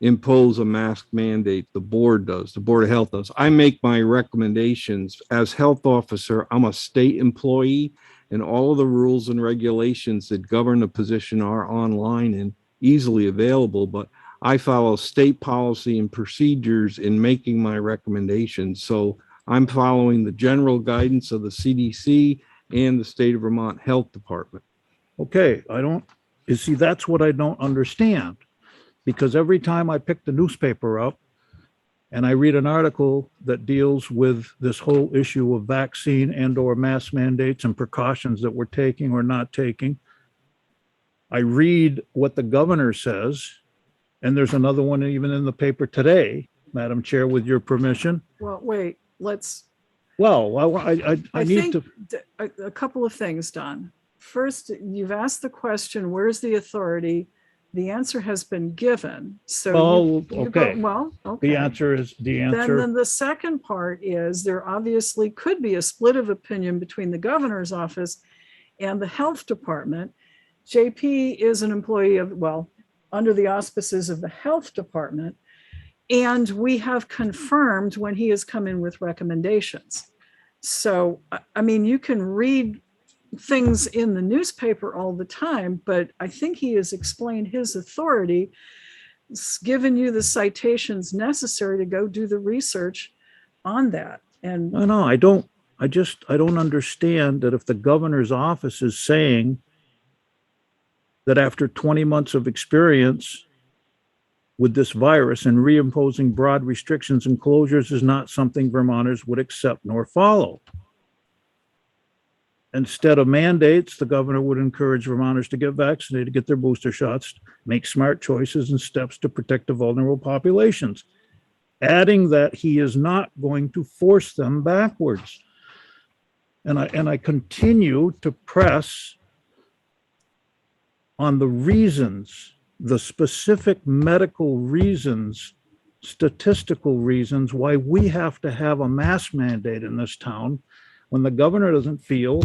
impose a mask mandate. The board does, the Board of Health does. I make my recommendations as health officer. I'm a state employee, and all of the rules and regulations that govern the position are online and easily available, but I follow state policy and procedures in making my recommendations. So I'm following the general guidance of the CDC and the state of Vermont Health Department. Okay, you see, that's what I don't understand. Because every time I pick the newspaper up and I read an article that deals with this whole issue of vaccine and or mask mandates and precautions that we're taking or not taking, I read what the governor says, and there's another one even in the paper today, Madam Chair, with your permission. well, wait, let's, Well, I need think to, a couple of things, Don. First, you've asked the question, where's the authority? The answer has been given. So well, you go- okay. Well, okay. The answer is, Then the second part is there obviously could be a split of opinion between the governor's office and the health department. JP is an employee of, well, under the auspices of the health department. And we have confirmed when he has come in with recommendations. So, I mean, you can read things in the newspaper all the time, but I think he has explained his authority, given you the citations necessary to go do the research on that. And no, I don't understand that if the governor's office is saying that after 20 months of experience with this virus and reimposing broad restrictions and closures is not something Vermonters would accept nor follow. Instead of mandates, the governor would encourage Vermonters to get vaccinated, get their booster shots, make smart choices and steps to protect the vulnerable populations, adding that he is not going to force them backwards. And I continue to press on the reasons, the specific medical reasons, statistical reasons why we have to have a mask mandate in this town when the governor doesn't feel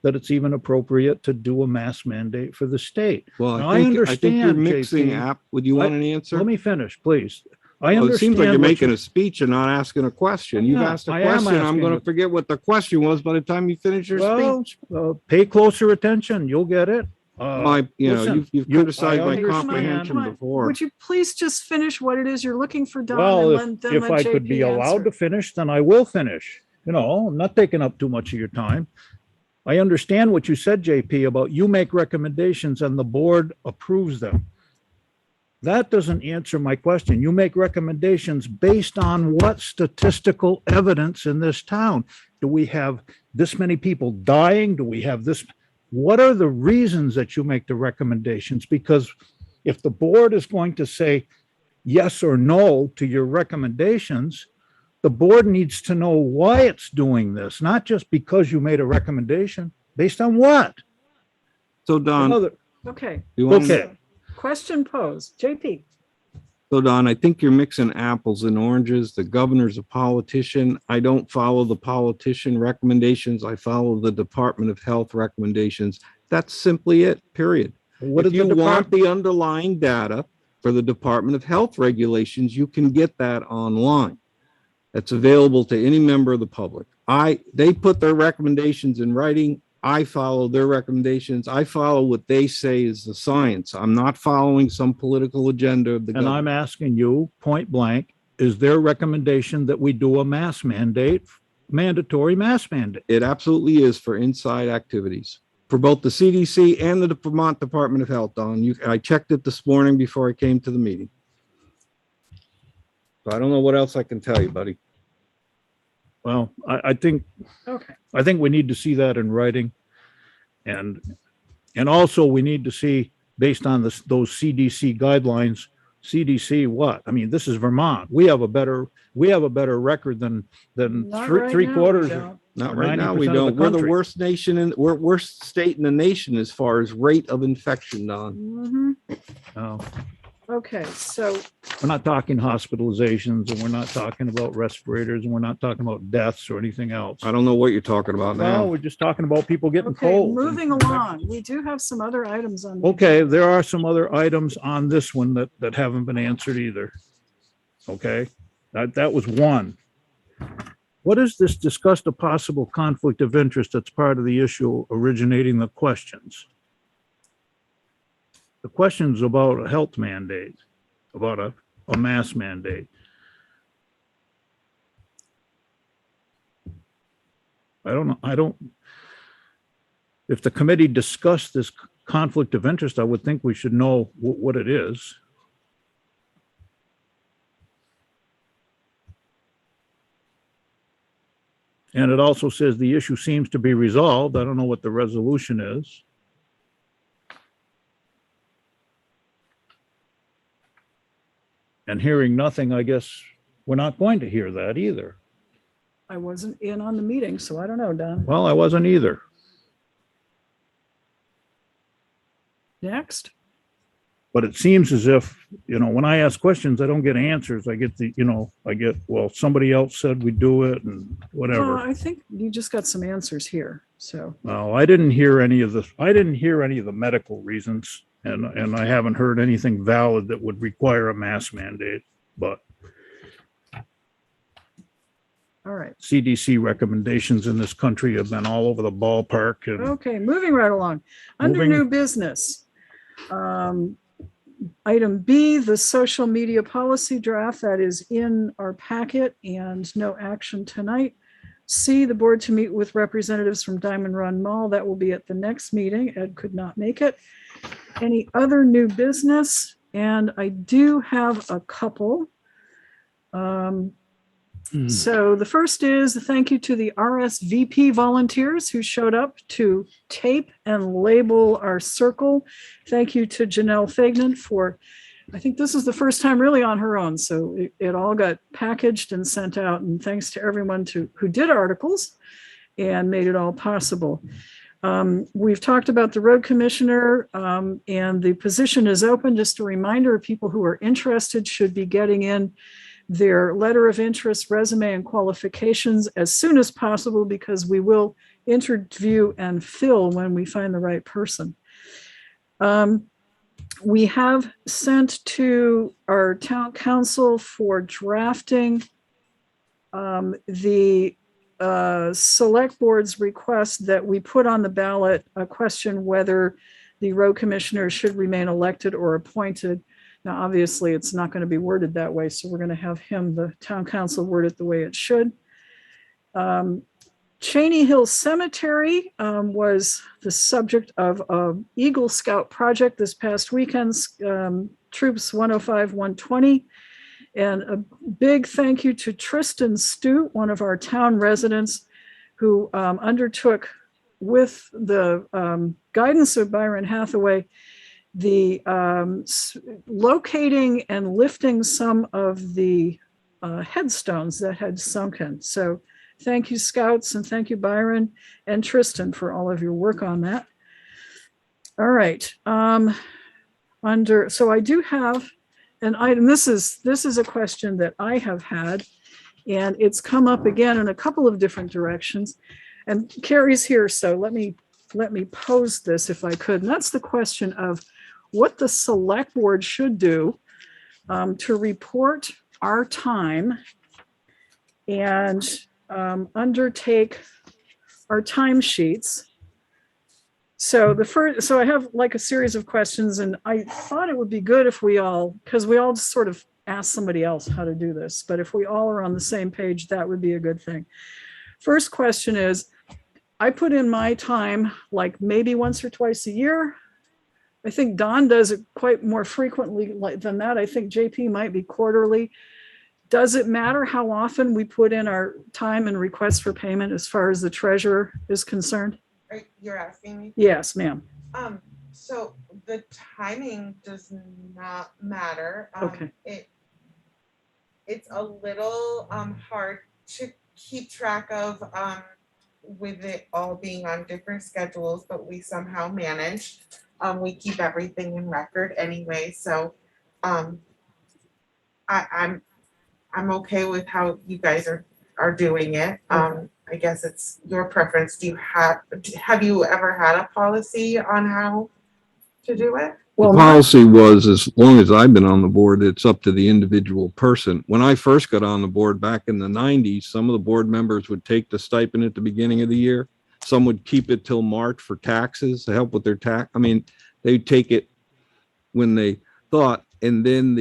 that it's even appropriate to do a mask mandate for the state. Well, Now, I think you're understand, mixing JP. would you want an answer? Let me finish, please. I Well, it seems like understand you're what making you- a speech and not asking a question. You've Yeah, asked a I am question. I'm asking going to it. forget what the question was by the time you finish your Well, speech. pay closer attention. You'll get it. Listen, you've I criticized my understand. comprehension before. Would you please just finish what it is you're looking for, Don? Well, and then if let I could be JP allowed to answer? finish, then I will finish. You know, I'm not taking up too much of your time. I understand what you said, JP, about you make recommendations and the board approves them. That doesn't answer my question. You make recommendations based on what statistical evidence in this town? Do we have this many people dying? Do we have this? What are the reasons that you make the recommendations? Because if the board is going to say yes or no to your recommendations, the board needs to know why it's doing this, not just because you made a recommendation. Based on what? So Don, Okay. you want Okay. Question posed. JP. So Don, I think you're mixing apples and oranges. The governor's a politician. I don't follow the politician recommendations. I follow the Department of Health recommendations. That's simply it, period. What If did the you want department? the underlying data for the Department of Health regulations, you can get that online. That's available to any member of the public. They put their recommendations in writing. I follow their recommendations. I follow what they say is the science. I'm not following some political agenda of the And I'm government. asking you point blank, is their recommendation that we do a mask mandate, mandatory mask mandate? It absolutely is for inside activities for both the CDC and the Vermont Department of Health, Don. I checked it this morning before I came to the meeting. So I don't know what else I can tell you, buddy. Well, I think Okay. we need to see that in writing. And also we need to see, based on those CDC guidelines, CDC what? I mean, this is Vermont. We have a better record than Not right three now, quarters. we don't. Not right now. 90% We of the don't. We're the country. worst nation we're worst state in the nation as far as rate of infection, Don. Mhm. No, Okay. So we're not talking hospitalizations, and we're not talking about respirators, and we're not talking about deaths or anything else. I don't know what you're talking about Well, now. we're just talking about people getting okay, cold. moving along. We do have some other items on. the Okay, there are some other items on this one that haven't been answered either. Okay, that was one. What is this discussed a possible conflict of interest that's part of the issue originating the questions? The question's about a health mandate, about a mask mandate. I don't, if the committee discussed this conflict of interest, I would think we should know what it is. And it also says the issue seems to be resolved. I don't know what the resolution is. And hearing nothing, I guess we're not going to hear that either. I wasn't in on the meeting, so I don't know, Don. Well, I wasn't either. Next. But it seems as if, when I ask questions, I don't get answers. I get well, somebody else said we do it and whatever. I think you just got some answers here. So No, I didn't hear any of the medical reasons, and I haven't heard anything valid that would require a mask mandate, but all right. CDC recommendations in this country have been all over the ballpark. And Okay, moving right along. Under Moving- new business. Item B, the social media policy draft that is in our packet and no action tonight. C, the board to meet with representatives from Diamond Run Mall. That will be at the next meeting. Ed could not make it. Any other new business? And I do have a couple. So the first is a thank you to the RSVP volunteers who showed up to tape and label our circle. Thank you to Janelle Fagnan for, I think this is the first time really on her own. So it all got packaged and sent out, and thanks to everyone who did articles and made it all possible. We've talked about the road commissioner and the position is open. Just a reminder, people who are interested should be getting in their letter of interest, resume, and qualifications as soon as possible, because we will interview and fill when we find the right person. We have sent to our town council for drafting the select board's request that we put on the ballot a question whether the road commissioners should remain elected or appointed. Now, obviously, it's not going to be worded that way, so we're going to have him, the town council, word it the way it should. Chaney Hill Cemetery was the subject of an Eagle Scout project this past weekend, Troops 105, 120. And a big thank you to Tristan Stute, one of our town residents, who undertook, with the guidance of Byron Hathaway, the locating and lifting some of the headstones that had sunken. So thank you, Scouts, and thank you, Byron and Tristan, for all of your work on that. All right. So I do have an item. This is a question that I have had, and it's come up again in a couple of different directions. And Carrie's here, so let me pose this if I could. And that's the question of what the select board should do to report our time and undertake our timesheets. So I have like a series of questions, and I thought it would be good if because we all sort of ask somebody else how to do this, but if we all are on the same page, that would be a good thing. First question is, I put in my time like maybe once or twice a year. I think Don does it quite more frequently than that. I think JP might be quarterly. Does it matter how often we put in our time and request for payment as far as the treasurer is concerned? You're asking me? Yes, ma'am. So the timing does not matter. Okay. It's a little hard to keep track of with it all being on different schedules, but we somehow manage. We keep everything in record anyway, so I'm okay with how you guys are doing it. I guess it's your preference. Have you ever had a policy on how to do it? The policy was, as long as I've been on the board, it's up to the individual person. When I first got on the board back in the 90s, some of the board members would take the stipend at the beginning of the year. Some would keep it till March for taxes to help with their tax. I mean, they'd take it when they thought, and then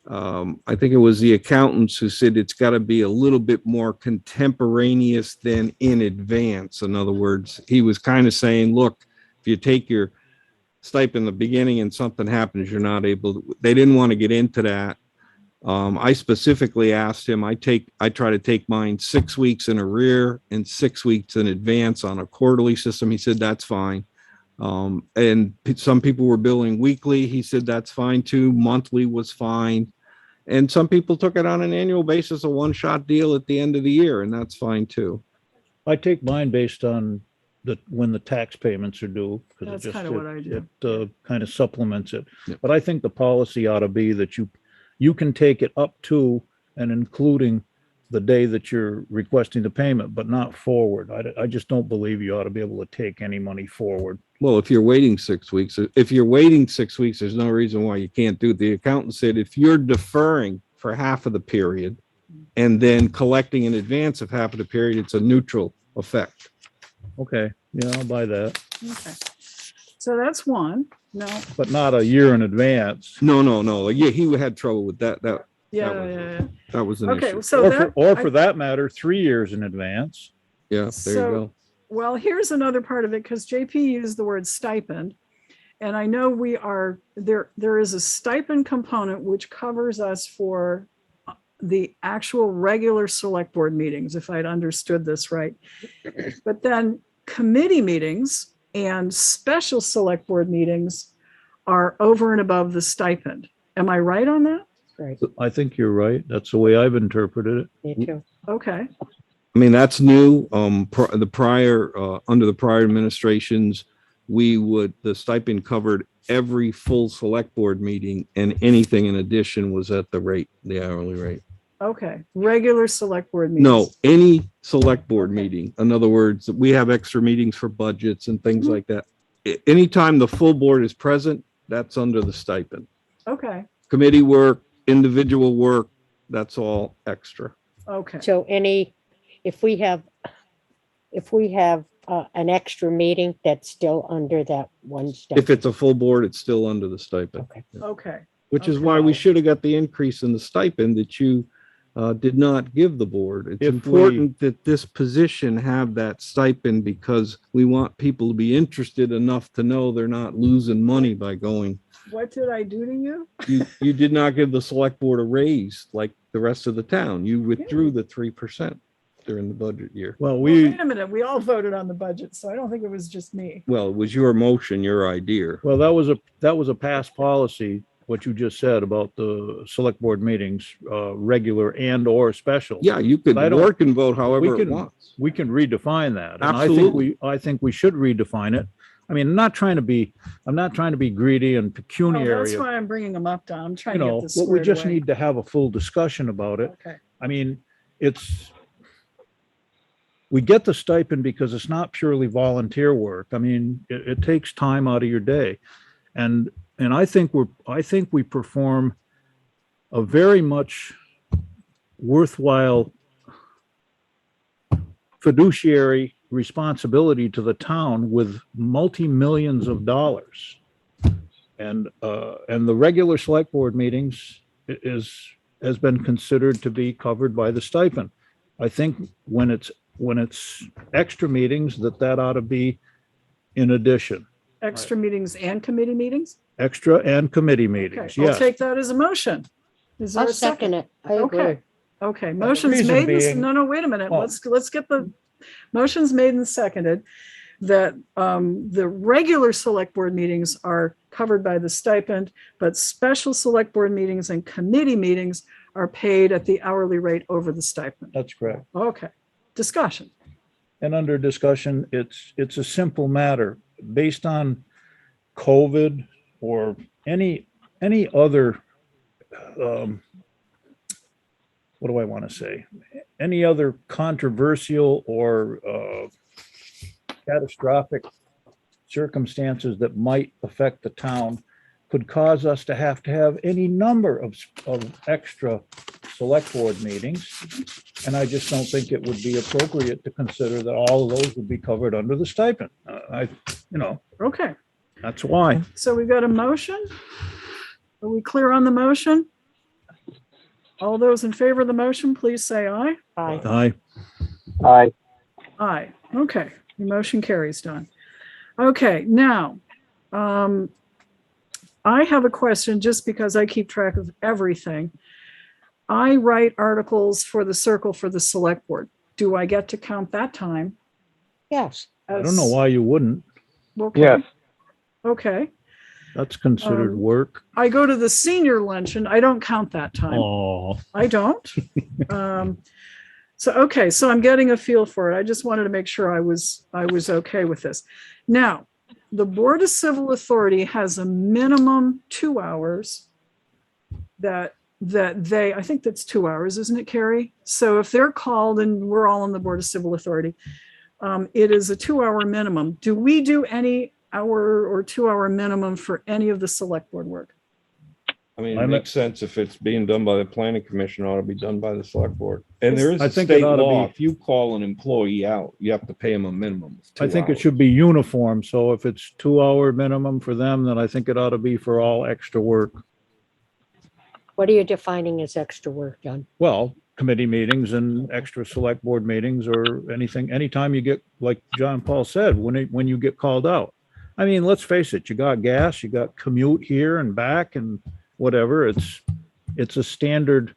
I think it was the accountants who said it's got to be a little bit more contemporaneous than in advance. In other words, he was kind of saying, look, if you take your stipend in the beginning and something happens, you're not able to. They didn't want to get into that. I specifically asked him, I try to take mine 6 weeks in arrear and 6 weeks in advance on a quarterly system. He said, that's fine. And some people were billing weekly. He said, that's fine too. Monthly was fine. And some people took it on an annual basis, a one-shot deal at the end of the year, and that's fine too. I take mine based on when the tax payments are due. That's kind of what I do. It kind of supplements it. Yep. But I think the policy ought to be that you can take it up to and including the day that you're requesting the payment, but not forward. I just don't believe you ought to be able to take any money forward. Well, if you're waiting 6 weeks, there's no reason why you can't do it. The accountant said, if you're deferring for half of the period and then collecting in advance of half of the period, it's a neutral effect. Okay, yeah, I'll buy that. Okay. So that's one. No. But not a year in advance. No. Yeah, he had trouble with that. Yeah. That was an Okay, issue. so for that matter, 3 years in advance. Yeah, there you go. Well, here's another part of it, because JP used the word stipend. And I know there is a stipend component which covers us for the actual regular select board meetings, if I'd understood this right. But then committee meetings and special select board meetings are over and above the stipend. Am I right on that? Right. I think you're right. That's the way I've interpreted it. Me too. Okay. I mean, that's new. Under the prior administrations, the stipend covered every full select board meeting, and anything in addition was at the hourly rate. Okay. Regular select board meetings. No, any select board meeting. In other words, we have extra meetings for budgets and things like that. Anytime the full board is present, that's under the stipend. Okay, Committee work, individual work, that's all extra. okay. So if we have an extra meeting, that's still under that one step. If it's a full board, it's still under the stipend. Okay. Okay, Which is why we should have got the increase in the stipend that you did not give the board. It's If we- important that this position have that stipend because we want people to be interested enough to know they're not losing money by going. what did I do to you? You did not give the select board a raise like the rest of the town. You withdrew the 3% during the budget year. Well, Well, wait a minute, we all voted on the budget, so I don't think it was just me. Well, it was your motion, your idea. well, that was a past policy, what you just said about the select board meetings, regular and or special. Yeah, you could I don't- work and vote however it can- wants. We can redefine that. And Absolutely. I think we should redefine it. I mean, I'm not trying to be greedy and Oh, pecuniary. that's why I'm bringing them up, Don. I'm trying You to get know, this what we squared just away. need to have a full discussion about it. Okay, I mean, we get the stipend because it's not purely volunteer work. I mean, it takes time out of your day. And I think we perform a very much worthwhile fiduciary responsibility to the town with multi-millions of dollars. And the regular select board meetings has been considered to be covered by the stipend. I think when it's extra meetings, that ought to be in addition, extra meetings and committee meetings? extra and committee Okay, meetings, I'll yes. take that as a motion. Is there I'll a second? second it. I agree. Okay, okay, motion's reason made, being- no, wait a minute, Oh. let's get the, motion's made and seconded that the regular select board meetings are covered by the stipend, but special select board meetings and committee meetings are paid at the hourly rate over the stipend. That's correct. Okay, discussion. And under discussion, it's a simple matter based on COVID or any other, what do I want to say? Any other controversial or catastrophic circumstances that might affect the town could cause us to have any number of extra select board meetings. And I just don't think it would be appropriate to consider that all of those would be covered under the stipend. Okay, That's why. so we've got a motion. Are we clear on the motion? All those in favor of the motion, please say aye. Aye. Aye. Aye. Aye. Okay, the motion carries, Don. Okay, now, I have a question just because I keep track of everything. I write articles for the Circle for the Select Board. Do I get to count that time? Yes. I don't know why you wouldn't. Okay. Yes. Okay, That's considered work. I go to the senior luncheon. I don't count that time. Oh, I don't. Okay, so I'm getting a feel for it. I just wanted to make sure I was okay with this. Now, the Board of Civil Authority has a minimum 2 hours that they, I think that's 2 hours, isn't it, Carrie? So if they're called and we're all on the Board of Civil Authority, it is a 2 hour minimum. Do we do any hour or 2 hour minimum for any of the select board work? I mean, it makes sense if it's being done by the planning commission, it ought to be done by the select board. And there is I a think it state ought to law, be- if you call an employee out, you have to pay him a minimum of 2 I think hours. it should be uniform. So if it's 2 hour minimum for them, then I think it ought to be for all extra work. What are you defining as extra work, John? Well, committee meetings and extra select board meetings or anything, anytime you get, like John Paul said, when you get called out. I mean, let's face it, you got gas, you got commute here and back and whatever. It's a standard.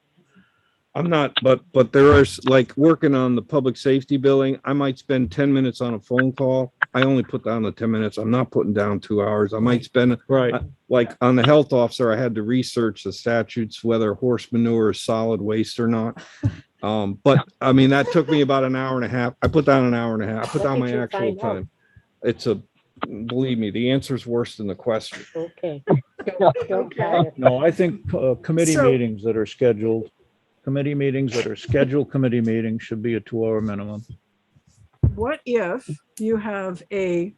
I'm not, but there is, like, working on the public safety building, I might spend 10 minutes on a phone call. I only put down the 10 minutes. I'm not putting down 2 hours. I might spend, Right. like, on the health officer, I had to research the statutes, whether horse manure is solid waste or not. But I mean, that took me about an hour and a half. I put down an hour and a half. I put What down did my you actual find out? time. Believe me, the answer's worse than the question. Okay. Don't count it. No, I think committee So- meetings that are scheduled, committee meetings should be a 2 hour minimum. What if you have a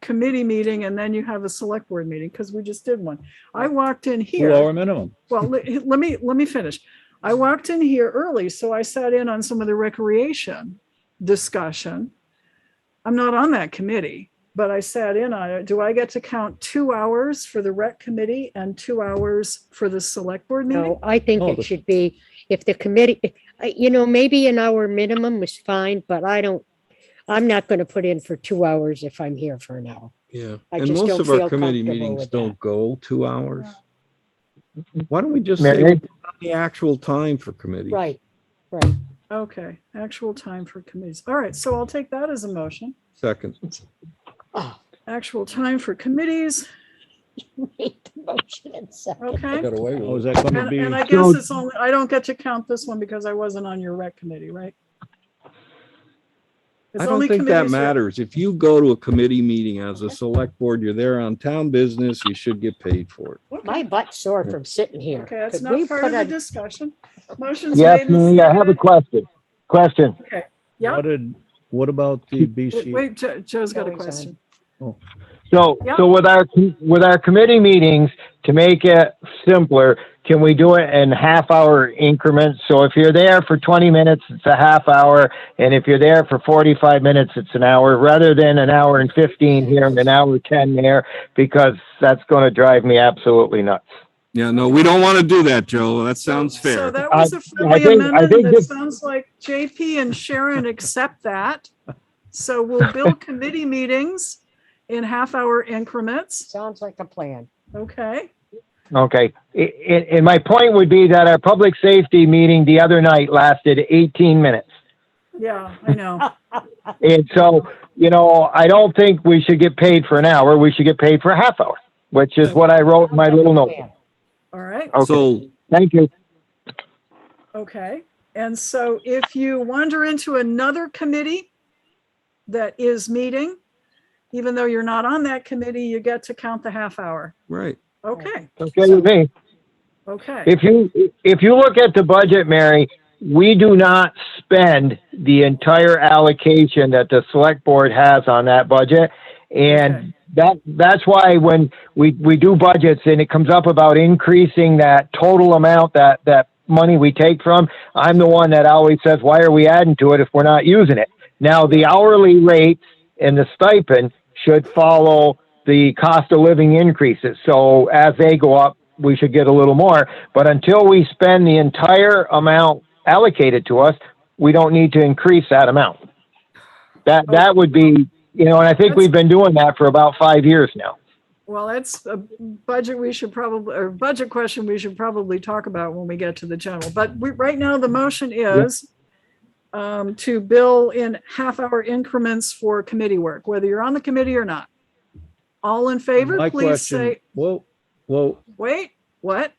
committee meeting and then you have a select board meeting, because we just did one. I walked in 2 here. hour minimum. Well, let me finish. I walked in here early, so I sat in on some of the recreation discussion. I'm not on that committee, but I sat in on it. Do I get to count 2 hours for the rec committee and 2 hours for the select board meeting? No, I think Oh, it should be, if the committee, maybe an hour minimum was fine, but I'm not going to put in for 2 hours if I'm here for an hour. Yeah, I and just most don't of our feel committee comfortable meetings with don't that. go 2 hours. Why don't we just Mary? say we'll put on the actual time for committees? Right. Okay, actual time for committees. All right, so I'll take that as a motion. Second. Actual time for committees, Made the motion and second. okay? Got away Oh, with is it. that going to And be? I guess it's only, I don't get to count this one because I wasn't on your rec committee, right? It's I don't only think that committees that- matters. If you go to a committee meeting as a select board, you're there on town business, you should get paid for it. My butt's sore from sitting here. Okay, that's Could we not part put of the a- discussion. Motion's Yes, made and Mary, I have a seconded. question. Okay, yeah. What about the BC? Wait, Joe's got a Joey's on. question. So, Yeah. so with our committee meetings, to make it simpler, can we do it in half-hour increments? So if you're there for 20 minutes, it's a half hour, and if you're there for 45 minutes, it's an hour, rather than an hour and 15 here and an hour 10 there, because that's going to drive me absolutely nuts. Yeah, no, we don't want to do that, Joe. That sounds So fair. that was a friendly think amendment. It this- sounds like JP and Sharon accept that. So we'll build committee meetings in half-hour increments. Sounds like a plan. Okay, Okay, and my point would be that our public safety meeting the other night lasted 18 minutes. yeah, I know. And so, I don't think we should get paid for an hour. We should get paid for a half hour, which is what I wrote in my little note. All right, Okay, So, thank you. okay. And so if you wander into another committee that is meeting, even though you're not on that committee, you get to count the half hour. right. Okay, Okay with me. okay. If you look at the budget, Mary, we do not spend the entire allocation that the select board has on that budget. And that's why when we do budgets and it comes up about increasing that total amount, that money we take from, I'm the one that always says, why are we adding to it if we're not using it? Now, the hourly rates and the stipend should follow the cost of living increases. So as they go up, we should get a little more. But until we spend the entire amount allocated to us, we don't need to increase that amount. That would be, and I think we've been doing that for about 5 years now. Well, that's a budget budget question we should probably talk about when we get to the general. But right now, the motion is to bill in half-hour increments for committee work, whether you're on the committee or not. All in favor, My please question, say, whoa, wait, what?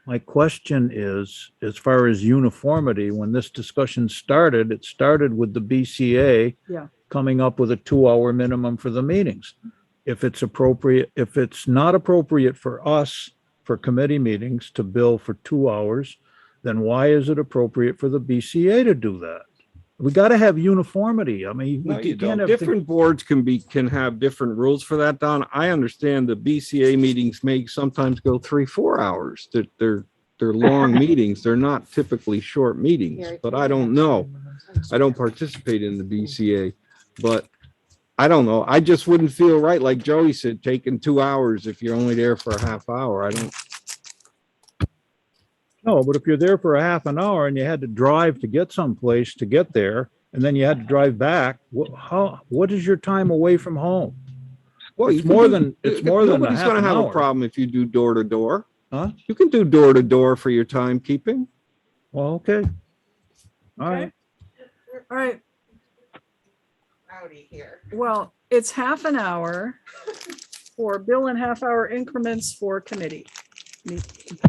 my question is, as far as uniformity, when this discussion started, it started with the BCA Yeah. coming up with a 2 hour minimum for the meetings. If it's appropriate, if it's not appropriate for us, for committee meetings to bill for 2 hours, then why is it appropriate for the BCA to do that? We got to have uniformity. I mean, No, we you can't don't. have. Different boards can have different rules for that, Don. I understand the BCA meetings may sometimes go 3-4 hours. They're long meetings. They're not typically short meetings, but I don't know. I don't participate in the BCA, but I don't know. I just wouldn't feel right, like Joey said, taking 2 hours if you're only there for a half hour. I don't. No, but if you're there for a half an hour and you had to drive to get someplace to get there, and then you had to drive back, what is your time away from home? Well, It's more than a nobody's half going an to have a hour. problem if you do door to door. Huh? You can do door to door for your timekeeping. Well, okay. All right. All right, Rowdy here. well, it's half an hour for bill and half-hour increments for committee.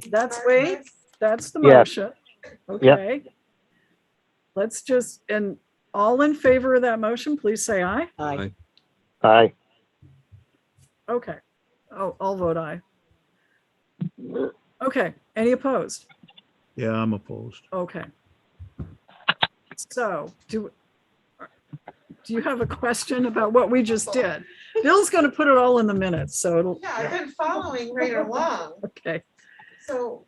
That's the Yes. motion. Okay. Let's just, and all in favor of that motion, please say aye. Aye. Aye. Okay. Oh, I'll vote aye. Okay, any opposed? Yeah, I'm opposed. Okay. So do you have a question about what we just did? Bill's going to put it all in the minutes, so it'll, Yeah, I've been following right along. okay. So,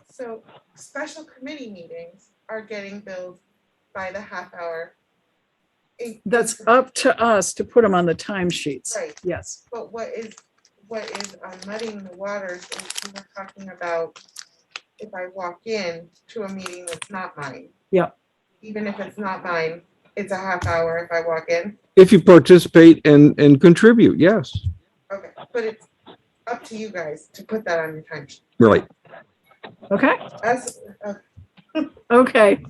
so special committee meetings are getting billed by the half hour. That's up to us to put them on the timesheets. Right. Yes. But what is muddying the waters is we were talking about if I walk in to a meeting that's not mine. Yep. Even if it's not mine, it's a half hour if I walk in. If you participate and contribute, yes. Okay, but it's up to you guys to put that on your timesheet. Right. Okay. That's, Okay.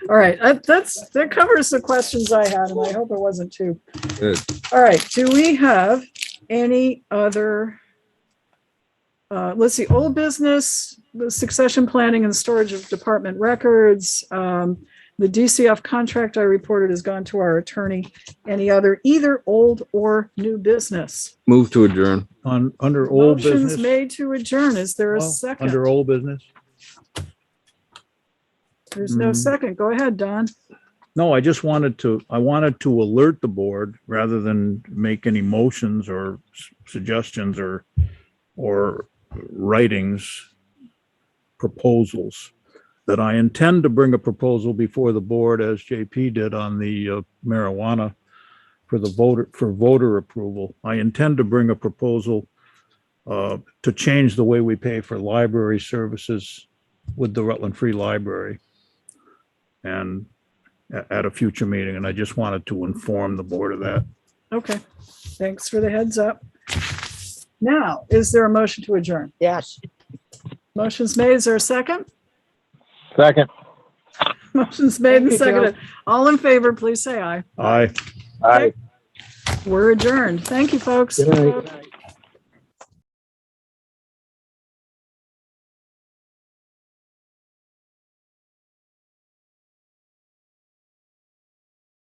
All right. That covers the questions I had, and I hope it wasn't too. Good. All right. Do we have any other? Let's see, old business, the succession planning and storage of department records. The DCF contract I reported has gone to our attorney. Any other, either old or new business? Move to adjourn. Under old Motion's business. made to adjourn. Is there a Well, second? Under old business. There's no second. Go ahead, Don. No, I wanted to alert the board rather than make any motions or suggestions or writings, proposals, that I intend to bring a proposal before the board, as JP did on the marijuana for voter approval. I intend to bring a proposal to change the way we pay for library services with the Rutland Free Library and at a future meeting. And I just wanted to inform the board of that. Okay. Thanks for the heads up. Now, is there a motion to adjourn? Yes. Motion's made. Is there a second? Second. Motion's made and Thank you, Joe. seconded. All in favor, please say aye. Aye. Aye. We're adjourned. Thank you, folks. Good night.